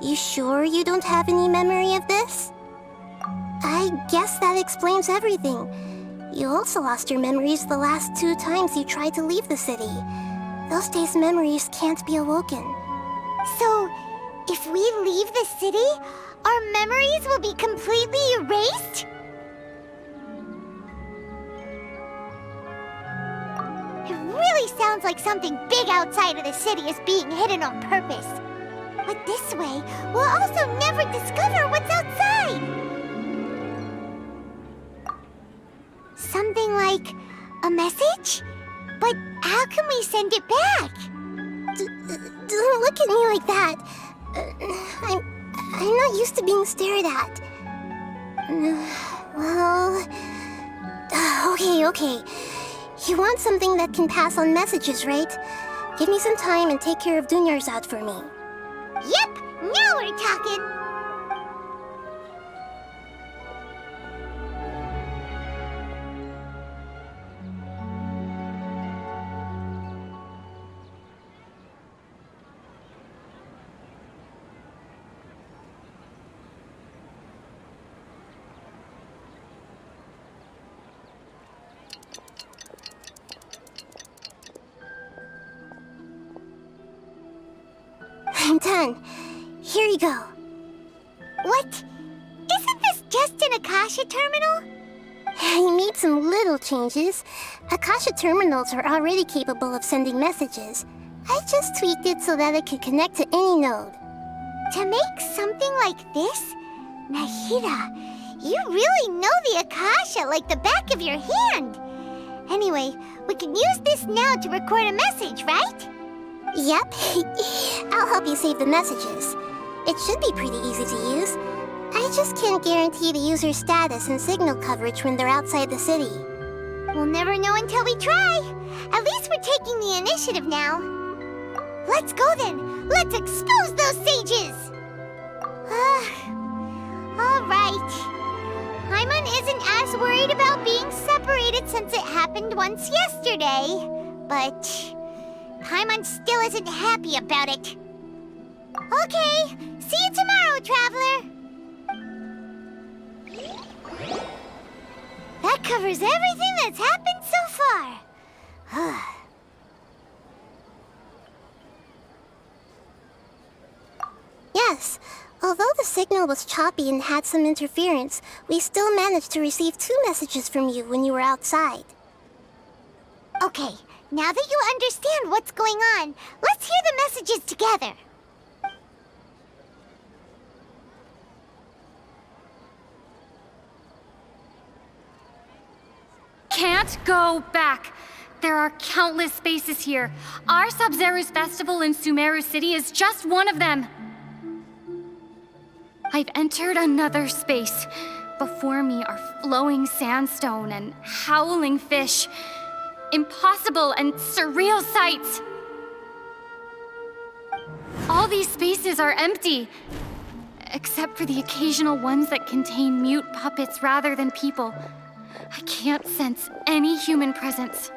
You sure you don't have any memory of this? I guess that explains everything. You also lost your memories the last 2 times you tried to leave the city. Those days' memories can't be awoken. So, if we leave the city, our memories will be completely erased? It really sounds like something big outside of the city is being hidden on purpose. But this way, we'll also never discover what's outside. Something like a message? But how can we send it back? Don't look at me like that. I'm not used to being stared at. Well... Okay. You want something that can pass on messages, right? Give me some time and take care of Dunyarzad for me. Yep, now we're talking. I'm done. Here you go. What? Isn't this just an Akasha terminal? You made some little changes. Akasha terminals are already capable of sending messages. I just tweaked it so that it could connect to any node. To make something like this? Nahida, you really know the Akasha like the back of your hand. Anyway, we can use this now to record a message, right? Yep. I'll help you save the messages. It should be pretty easy to use. I just can't guarantee the user's status and signal coverage when they're outside the city. We'll never know until we try. At least we're taking the initiative now. Let's go then. Let's expose those sages. All right. Paimon isn't as worried about being separated since it happened once yesterday. But Paimon still isn't happy about it. Okay, see you tomorrow, Traveler. That covers everything that's happened so far. Yes, although the signal was choppy and had some interference, we still managed to receive 2 messages from you when you were outside. Okay, now that you understand what's going on, let's hear the messages together. Can't go back. There are countless spaces here. Our Sub-Zeru's festival in Sumeru City is just one of them. I've entered another space. Before me are flowing sandstone and howling fish. Impossible and surreal sights. All these spaces are empty, except for the occasional ones that contain mute puppets rather than people. I can't sense any human presence.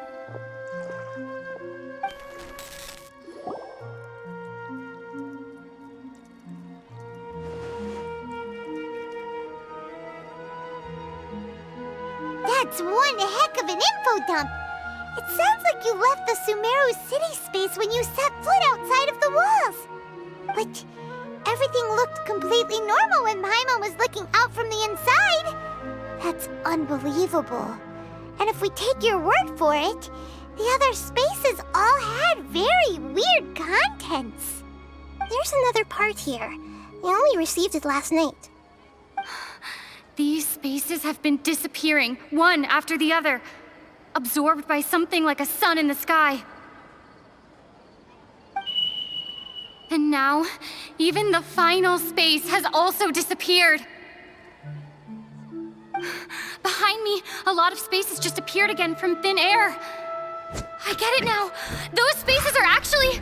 That's one heck of an info dump. It sounds like you left the Sumeru city space when you set foot outside of the walls. But everything looked completely normal when Paimon was looking out from the inside. That's unbelievable. And if we take your word for it, the other spaces all had very weird contents. There's another part here. We only received it last night. These spaces have been disappearing, one after the other, absorbed by something like a sun in the sky. And now, even the final space has also disappeared. Behind me, a lot of spaces just appeared again from thin air. I get it now. Those spaces are actually...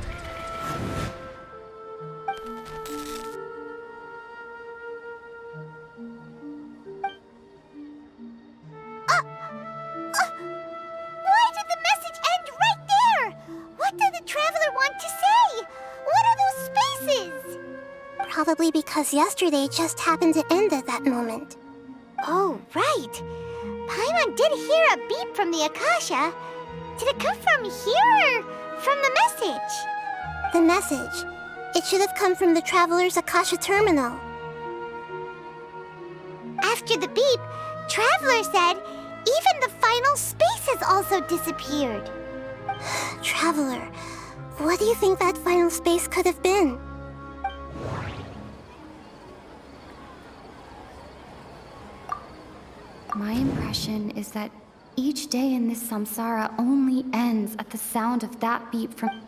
Why did the message end right there? What did the Traveler want to say? What are those spaces? Probably because yesterday just happened to end at that moment. Oh, right. Paimon did hear a beep from the Akasha. Did it come from here or from the message? The message. It should have come from the Traveler's Akasha terminal. After the beep, Traveler said even the final space has also disappeared. Traveler, what do you think that final space could have been? My impression is that each day in this samsara only ends at the sound of that beep from...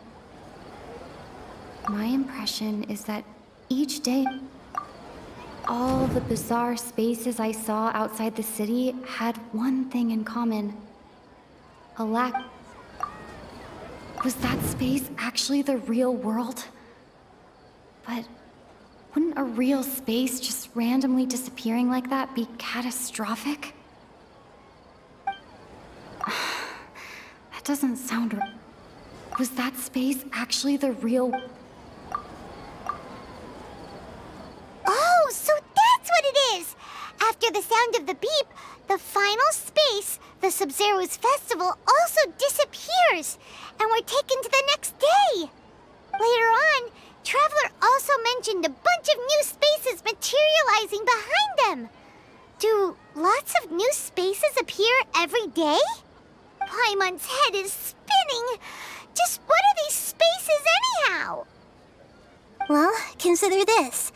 My impression is that each day... All the bizarre spaces I saw outside the city had one thing in common. A lack... Was that space actually the real world? But wouldn't a real space just randomly disappearing like that be catastrophic? That doesn't sound... Was that space actually the real... Oh, so that's what it is! After the sound of the beep, the final space, the Sub-Zero's festival, also disappears, and we're taken to the next day. Later on, Traveler also mentioned a bunch of new spaces materializing behind them. Do lots of new spaces appear every day? Paimon's head is spinning. Just what are these spaces anyhow? Well, consider this.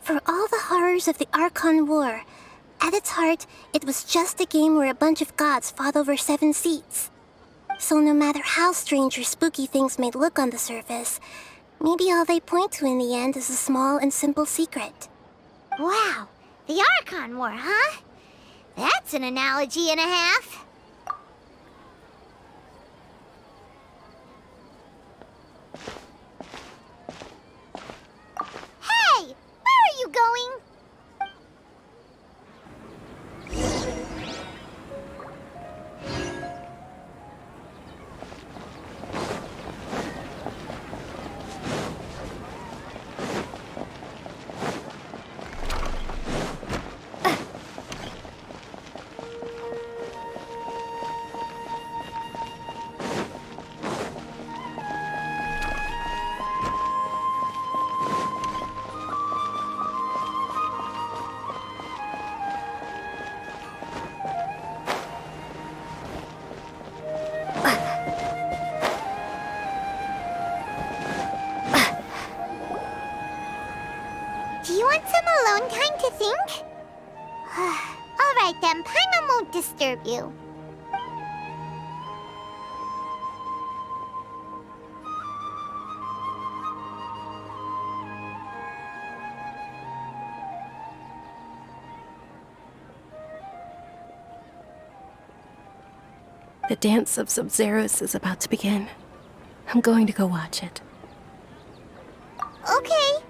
For all the horrors of the Archon War, at its heart, it was just a game where a bunch of gods fought over 7 seats. So no matter how strange or spooky things may look on the surface, maybe all they point to in the end is a small and simple secret. Wow, the Archon War, huh? That's an analogy and a half. Hey, where are you going? Do you want some alone time to think? All right then, Paimon won't disturb you. The dance of Sub-Zeros is about to begin. I'm going to go watch it. Okay.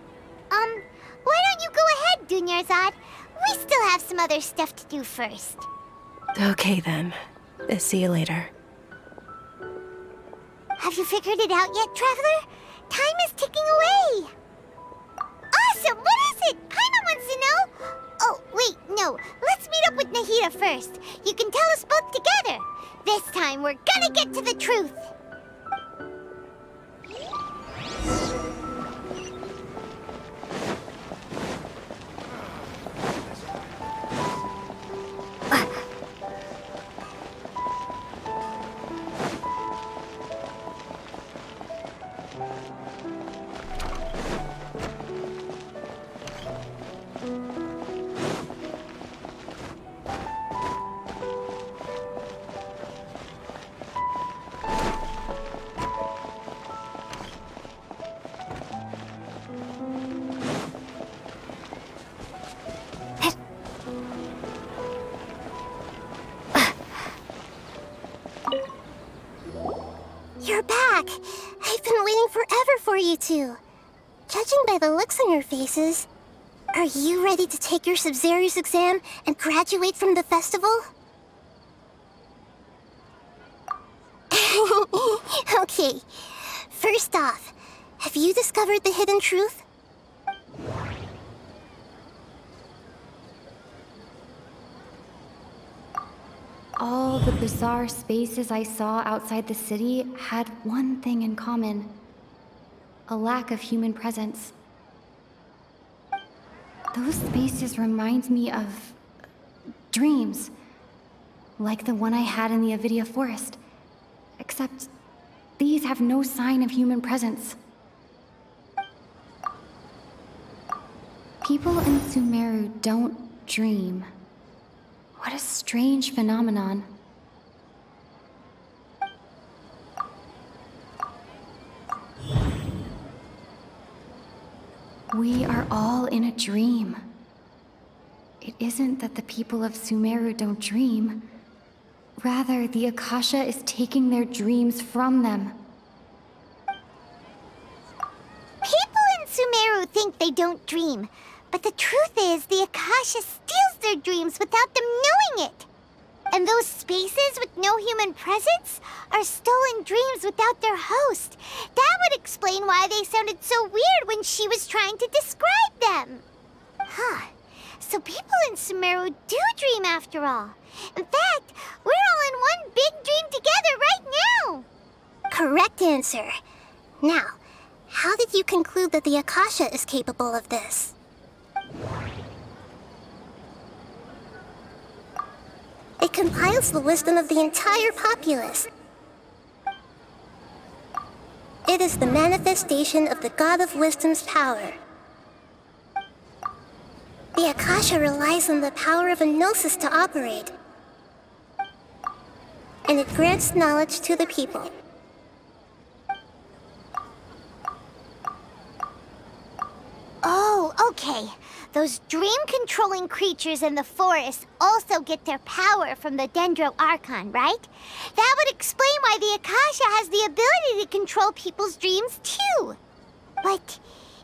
Why don't you go ahead, Dunyarzad? We still have some other stuff to do first. Okay then. See you later. Have you figured it out yet, Traveler? Time is ticking away. Awesome! What is it? Paimon wants to know. Oh, wait, no. Let's meet up with Nahida first. You can tell us both together. This time, we're gonna get to the truth. You're back! I've been waiting forever for you two. Judging by the looks on your faces, are you ready to take your Sub-Zero's exam and graduate from the festival? Okay, first off, have you discovered the hidden truth? All the bizarre spaces I saw outside the city had one thing in common: a lack of human presence. Those spaces remind me of dreams, like the one I had in the Avidia Forest, except these have no sign of human presence. People in Sumeru don't dream. What a strange phenomenon. We are all in a dream. It isn't that the people of Sumeru don't dream. Rather, the Akasha is taking their dreams from them. People in Sumeru think they don't dream, but the truth is the Akasha steals their dreams without them knowing it. And those spaces with no human presence are stolen dreams without their host. That would explain why they sounded so weird when she was trying to describe them. Huh. So people in Sumeru do dream after all. In fact, we're all in one big dream together right now. Correct answer. Now, how did you conclude that the Akasha is capable of this? It compiles the wisdom of the entire populace. It is the manifestation of the God of Wisdom's power. The Akasha relies on the power of a gnosis to operate, and it grants knowledge to the people. Oh, okay. Those dream-controlling creatures in the forest also get their power from the Dendro Archon, right? That would explain why the Akasha has the ability to control people's dreams, too. But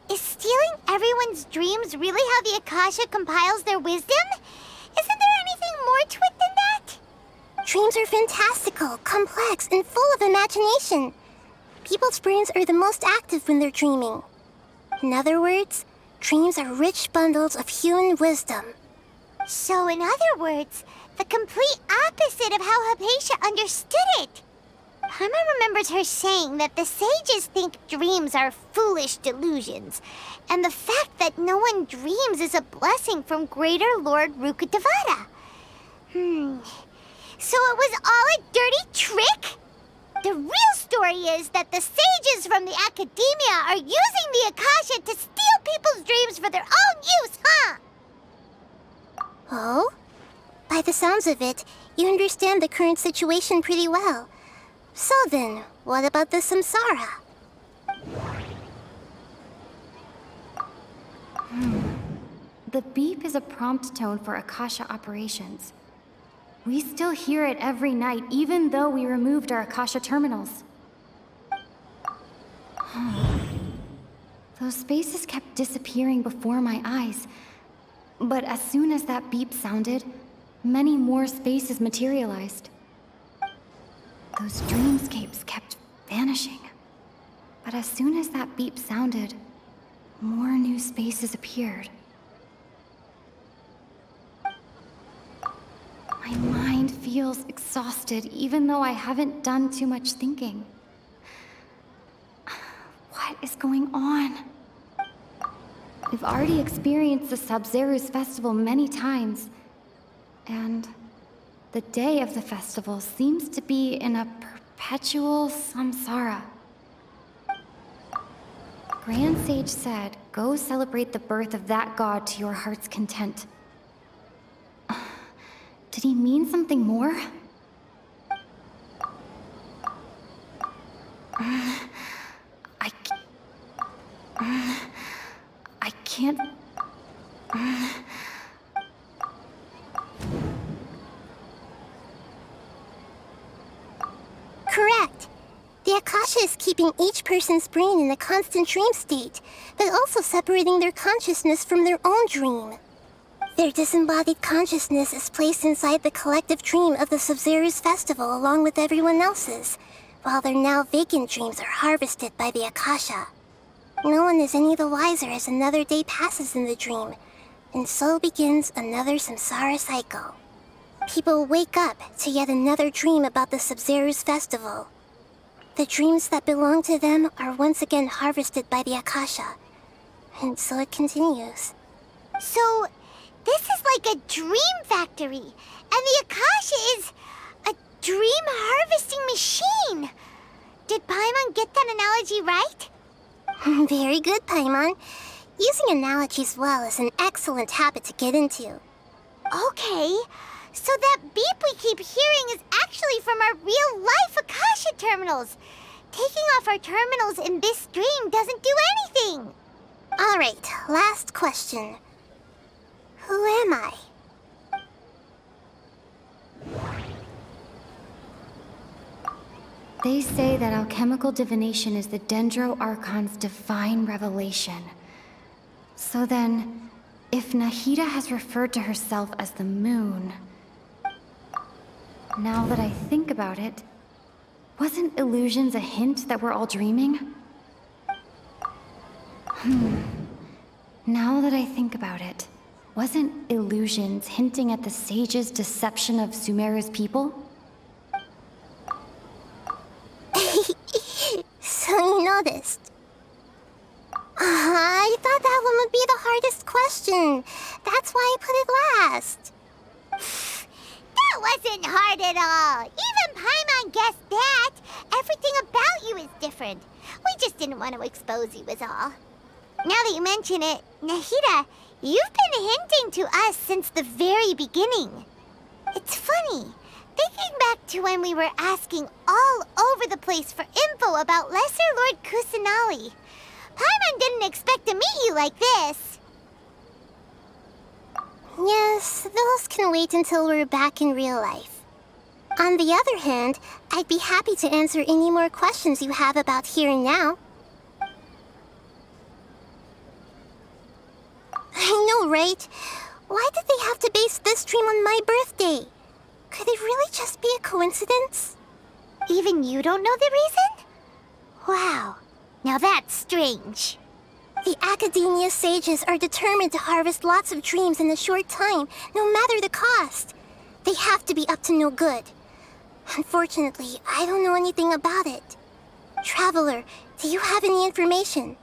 is stealing everyone's dreams really how the Akasha compiles their wisdom? Isn't there anything more to it than that? Dreams are fantastical, complex, and full of imagination. People's brains are the most active when they're dreaming. In other words, dreams are rich bundles of human wisdom. So, in other words, the complete opposite of how Hypatia understood it. Paimon remembers her saying that the sages think dreams are foolish delusions, and the fact that no one dreams is a blessing from Greater Lord Rukkhadevata. So it was all a dirty trick? The real story is that the sages from the academia are using the Akasha to steal people's dreams for their own use, huh? Oh? By the sounds of it, you understand the current situation pretty well. So then, what about the samsara? The beep is a prompt tone for Akasha operations. We still hear it every night, even though we removed our Akasha terminals. Those spaces kept disappearing before my eyes. But as soon as that beep sounded, many more spaces materialized. Those dreamscapes kept vanishing. But as soon as that beep sounded, more new spaces appeared. My mind feels exhausted, even though I haven't done too much thinking. What is going on? We've already experienced the Sub-Zeru's festival many times, and the day of the festival seems to be in a perpetual samsara. Grand Sage said, go celebrate the birth of that god to your heart's content. Did he mean something more? I can't... Correct. The Akasha is keeping each person's brain in a constant dream state, but also separating their consciousness from their own dream. Their disembodied consciousness is placed inside the collective dream of the Sub-Zeru's festival along with everyone else's, while their now vacant dreams are harvested by the Akasha. No one is any the wiser as another day passes in the dream, and so begins another samsara cycle. People wake up to yet another dream about the Sub-Zeru's festival. The dreams that belong to them are once again harvested by the Akasha, and so it continues. So, this is like a dream factory, and the Akasha is a dream harvesting machine. Did Paimon get that analogy right? Very good, Paimon. Using analogies well is an excellent habit to get into. Okay, so that beep we keep hearing is actually from our real-life Akasha terminals. Taking off our terminals in this dream doesn't do anything. All right, last question. Who am I? They say that alchemical divination is the Dendro Archon's divine revelation. So then, if Nahida has referred to herself as the moon... Now that I think about it, wasn't illusions a hint that we're all dreaming? Now that I think about it, wasn't illusions hinting at the sage's deception of Sumeru's people? So you noticed. I thought that one would be the hardest question. That's why I put it last. That wasn't hard at all. Even Paimon guessed that. Everything about you is different. We just didn't want to expose you, was all. Now that you mention it, Nahida, you've been hinting to us since the very beginning. It's funny. Thinking back to when we were asking all over the place for info about Lesser Lord Kusanali, Paimon didn't expect to meet you like this. Yes, those can wait until we're back in real life. On the other hand, I'd be happy to answer any more questions you have about here and now. I know, right? Why did they have to base this dream on my birthday? Could it really just be a coincidence? Even you don't know the reason? Wow, now that's strange. The Academia sages are determined to harvest lots of dreams in a short time, no matter the cost. They have to be up to no good. Unfortunately, I don't know anything about it. Traveler, do you have any information?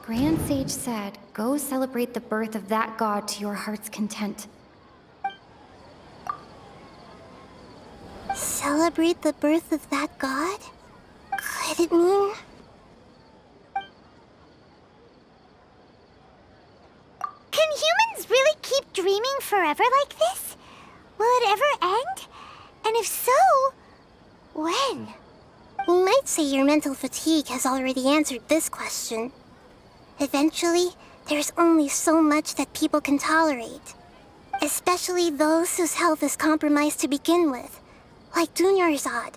Grand Sage said, go celebrate the birth of that god to your heart's content. Celebrate the birth of that god? Could it mean... Can humans really keep dreaming forever like this? Will it ever end? And if so, when? We might say your mental fatigue has already answered this question. Eventually, there's only so much that people can tolerate. Especially those whose health is compromised to begin with, like Dunyarzad.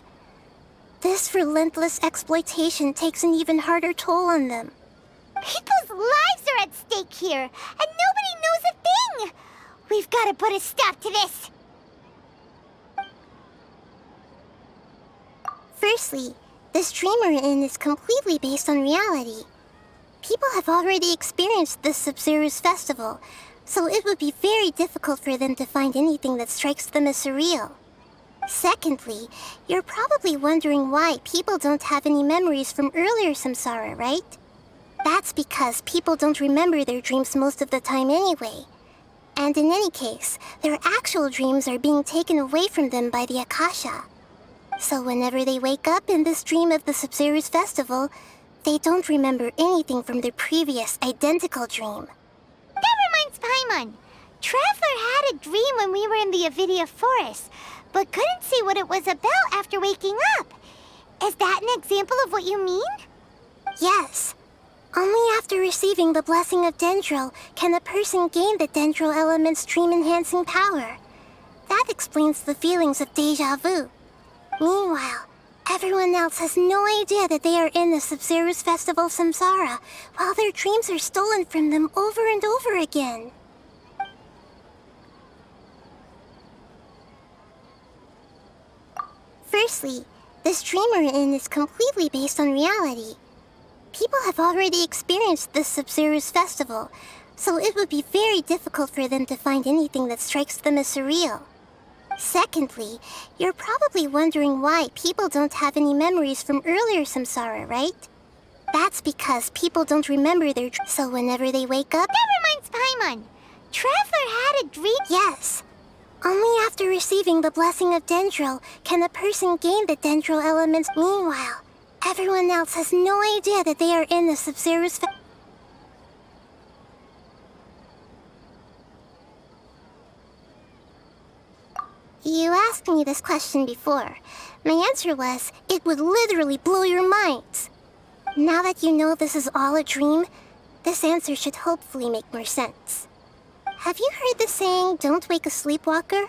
This relentless exploitation takes an even harder toll on them. People's lives are at stake here, and nobody knows a thing! We've got to put a stop to this! Firstly, this dream we're in is completely based on reality. People have already experienced this Sumeru's festival, so it would be very difficult for them to find anything that strikes them as surreal. Secondly, you're probably wondering why people don't have any memories from earlier samsara, right? That's because people don't remember their dreams most of the time anyway. And in any case, their actual dreams are being taken away from them by the Akasha. So whenever they wake up in this dream of the Sumeru's festival, they don't remember anything from their previous identical dream. That reminds Paimon. Traveler had a dream when we were in the Avidia Forest, but couldn't see what it was about after waking up. Is that an example of what you mean? Yes. Only after receiving the blessing of Dendro can a person gain the Dendro element's dream-enhancing power. That explains the feelings of déjà vu. Meanwhile, everyone else has no idea that they are in the Sumeru's festival samsara, while their dreams are stolen from them over and over again. Firstly, this dream we're in is completely based on reality. People have already experienced this Sumeru's festival, so it would be very difficult for them to find anything that strikes them as surreal. Secondly, you're probably wondering why people don't have any memories from earlier samsara, right? That's because people don't remember their dreams, so whenever they wake up... That reminds Paimon. Traveler had a dream... Yes. Only after receiving the blessing of Dendro can a person gain the Dendro elements. Meanwhile, everyone else has no idea that they are in the Sumeru's You asked me this question before. My answer was, it would literally blow your minds. Now that you know this is all a dream, this answer should hopefully make more sense. Have you heard the saying, don't wake a sleepwalker?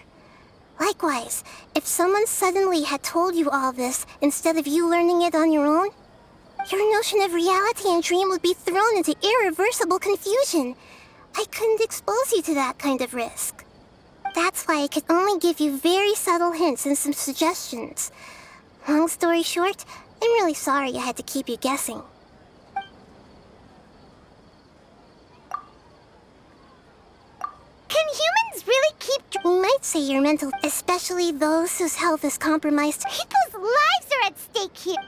Likewise, if someone suddenly had told you all this instead of you learning it on your own, your notion of reality and dream would be thrown into irreversible confusion. I couldn't expose you to that kind of risk. That's why I could only give you very subtle hints and some suggestions. Long story short, I'm really sorry I had to keep you guessing. Can humans really keep... We might say your mental, especially those whose health is compromised. People's lives are at stake here.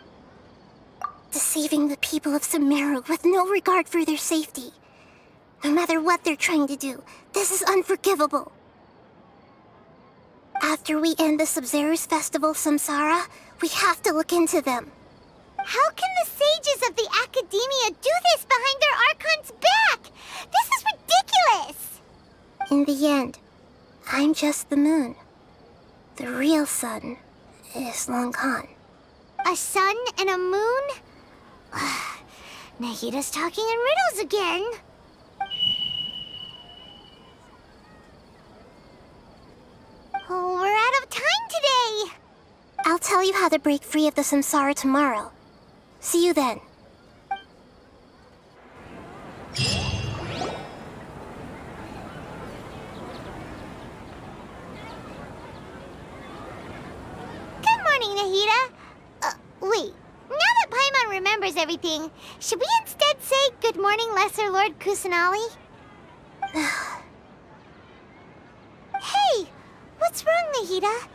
Deceiving the people of Sumeru with no regard for their safety. No matter what they're trying to do, this is unforgivable. After we end the Sub-Zero's festival, Samsara, we have to look into them. How can the sages of the Academia do this behind their Archon's back? This is ridiculous! In the end, I'm just the moon. The real sun is long gone. A sun and a moon? Nahida's talking in riddles again. Oh, we're out of time today. I'll tell you how to break free of the samsara tomorrow. See you then. Good morning, Nahida. Wait. Now that Paimon remembers everything, should we instead say good morning, Lesser Lord Kusanali? Hey! What's wrong, Nahida?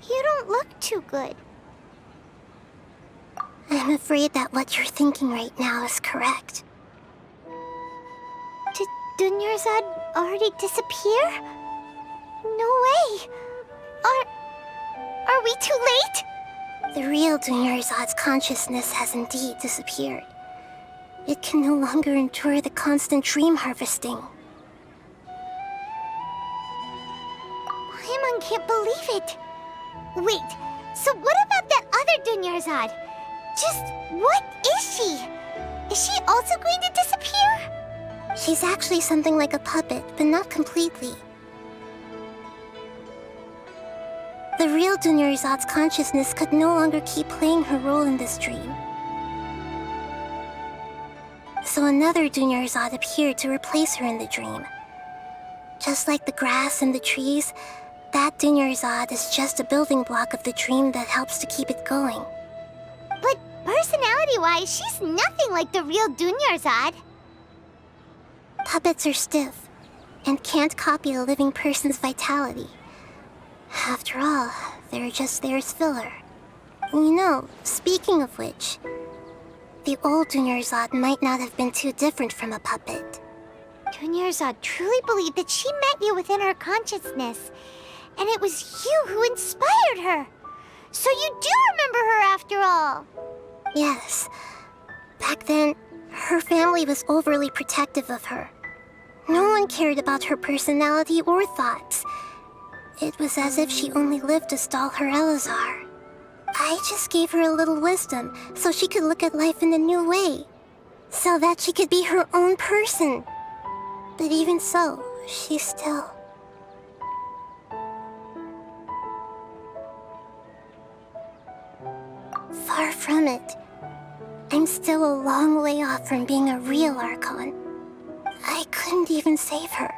You don't look too good. I'm afraid that what you're thinking right now is correct. Did Dunyarzad already disappear? No way! Are we too late? The real Dunyarzad's consciousness has indeed disappeared. It can no longer endure the constant dream harvesting. Paimon can't believe it. Wait, so what about that other Dunyarzad? Just what is she? Is she also going to disappear? She's actually something like a puppet, but not completely. The real Dunyarzad's consciousness could no longer keep playing her role in this dream. So another Dunyarzad appeared to replace her in the dream. Just like the grass and the trees, that Dunyarzad is just a building block of the dream that helps to keep it going. But personality-wise, she's nothing like the real Dunyarzad. Puppets are stiff, and can't copy a living person's vitality. After all, they're just there as filler. You know, speaking of which, the old Dunyarzad might not have been too different from a puppet. Dunyarzad truly believed that she met you within her consciousness, and it was you who inspired her. So you do remember her after all. Yes. Back then, her family was overly protective of her. No one cared about her personality or thoughts. It was as if she only lived to stall her Elazar. I just gave her a little wisdom so she could look at life in a new way. So that she could be her own person. But even so, she's still... Far from it. I'm still a long way off from being a real Archon. I couldn't even save her.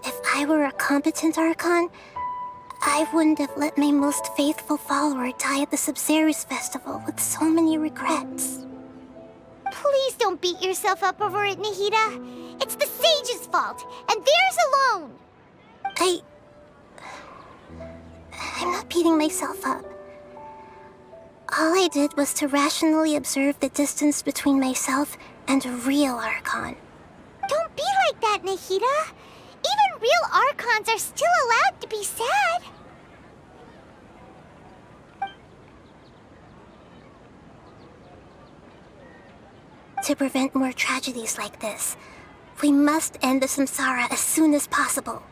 If I were a competent Archon, I wouldn't have let my most faithful follower die at the Sub-Zero's festival with so many regrets. Please don't beat yourself up over it, Nahida. It's the sage's fault, and theirs alone. I'm not beating myself up. All I did was to rationally observe the distance between myself and a real Archon. Don't be like that, Nahida. Even real Archons are still allowed to be sad. To prevent more tragedies like this, we must end the samsara as soon as possible.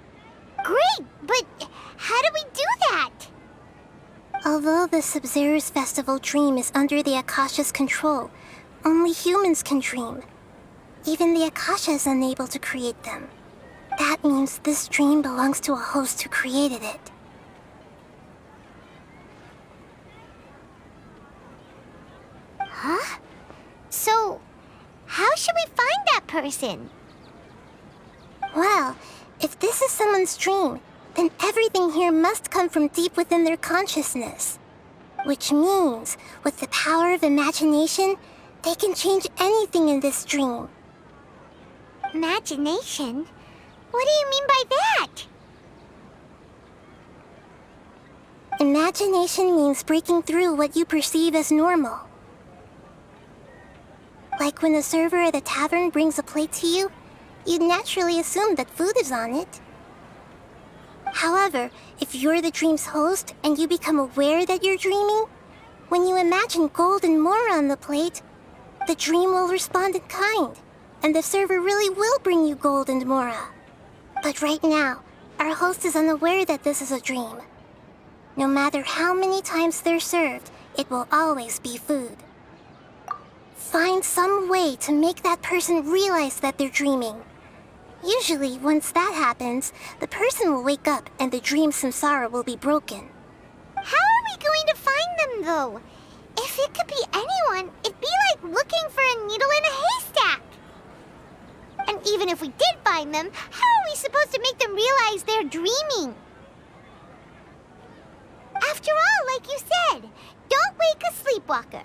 Great, but how do we do that? Although the Sub-Zero's festival dream is under the Akasha's control, only humans can dream. Even the Akasha is unable to create them. That means this dream belongs to a host who created it. Huh? So, how should we find that person? Well, if this is someone's dream, then everything here must come from deep within their consciousness. Which means, with the power of imagination, they can change anything in this dream. Imagination? What do you mean by that? Imagination means breaking through what you perceive as normal. Like when a server at a tavern brings a plate to you, you'd naturally assume that food is on it. However, if you're the dream's host and you become aware that you're dreaming, when you imagine gold and more on the plate, the dream will respond in kind, and the server really will bring you gold and mora. But right now, our host is unaware that this is a dream. No matter how many times they're served, it will always be food. Find some way to make that person realize that they're dreaming. Usually, once that happens, the person will wake up and the dream samsara will be broken. How are we going to find them, though? If it could be anyone, it'd be like looking for a needle in a haystack. And even if we did find them, how are we supposed to make them realize they're dreaming? After all, like you said, don't wake a sleepwalker.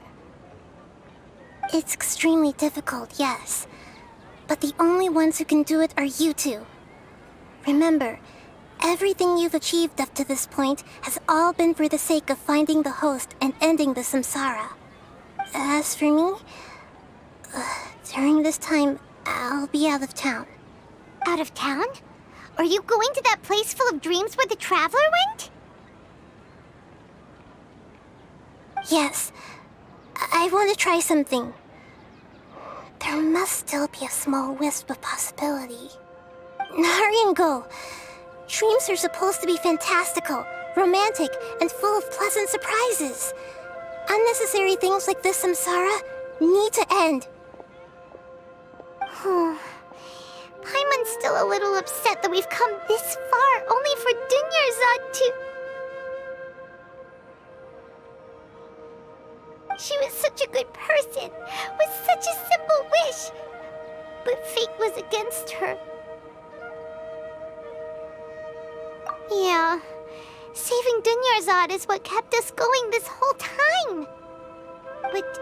It's extremely difficult, yes. But the only ones who can do it are you two. Remember, everything you've achieved up to this point has all been for the sake of finding the host and ending the samsara. As for me, during this time, I'll be out of town. Out of town? Are you going to that place full of dreams where the Traveler went? Yes. I want to try something. There must still be a small wisp of possibility. Hurry and go. Dreams are supposed to be fantastical, romantic, and full of pleasant surprises. Unnecessary things like this samsara need to end. Paimon's still a little upset that we've come this far only for Dunyarzad to... She was such a good person, with such a simple wish. But fate was against her. Yeah, saving Dunyarzad is what kept us going this whole time. But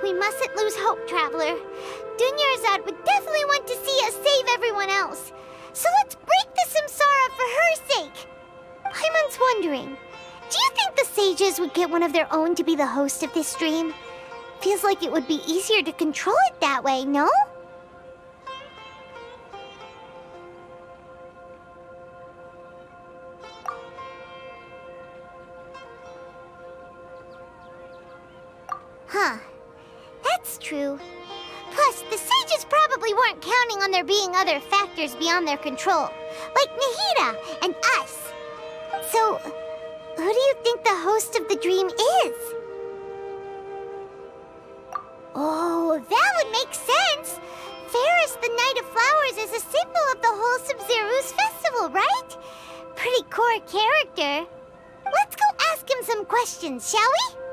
we mustn't lose hope, Traveler. Dunyarzad would definitely want to see us save everyone else. So let's break the samsara for her sake. Paimon's wondering, do you think the sages would get one of their own to be the host of this stream? Feels like it would be easier to control it that way, no? Huh. That's true. Plus, the sages probably weren't counting on there being other factors beyond their control, like Nahida and us. So, who do you think the host of the dream is? Oh, that would make sense. Ferris, the Knight of Flowers, is a symbol of the whole Sumeru's festival, right? Pretty core character. Let's go ask him some questions, shall we?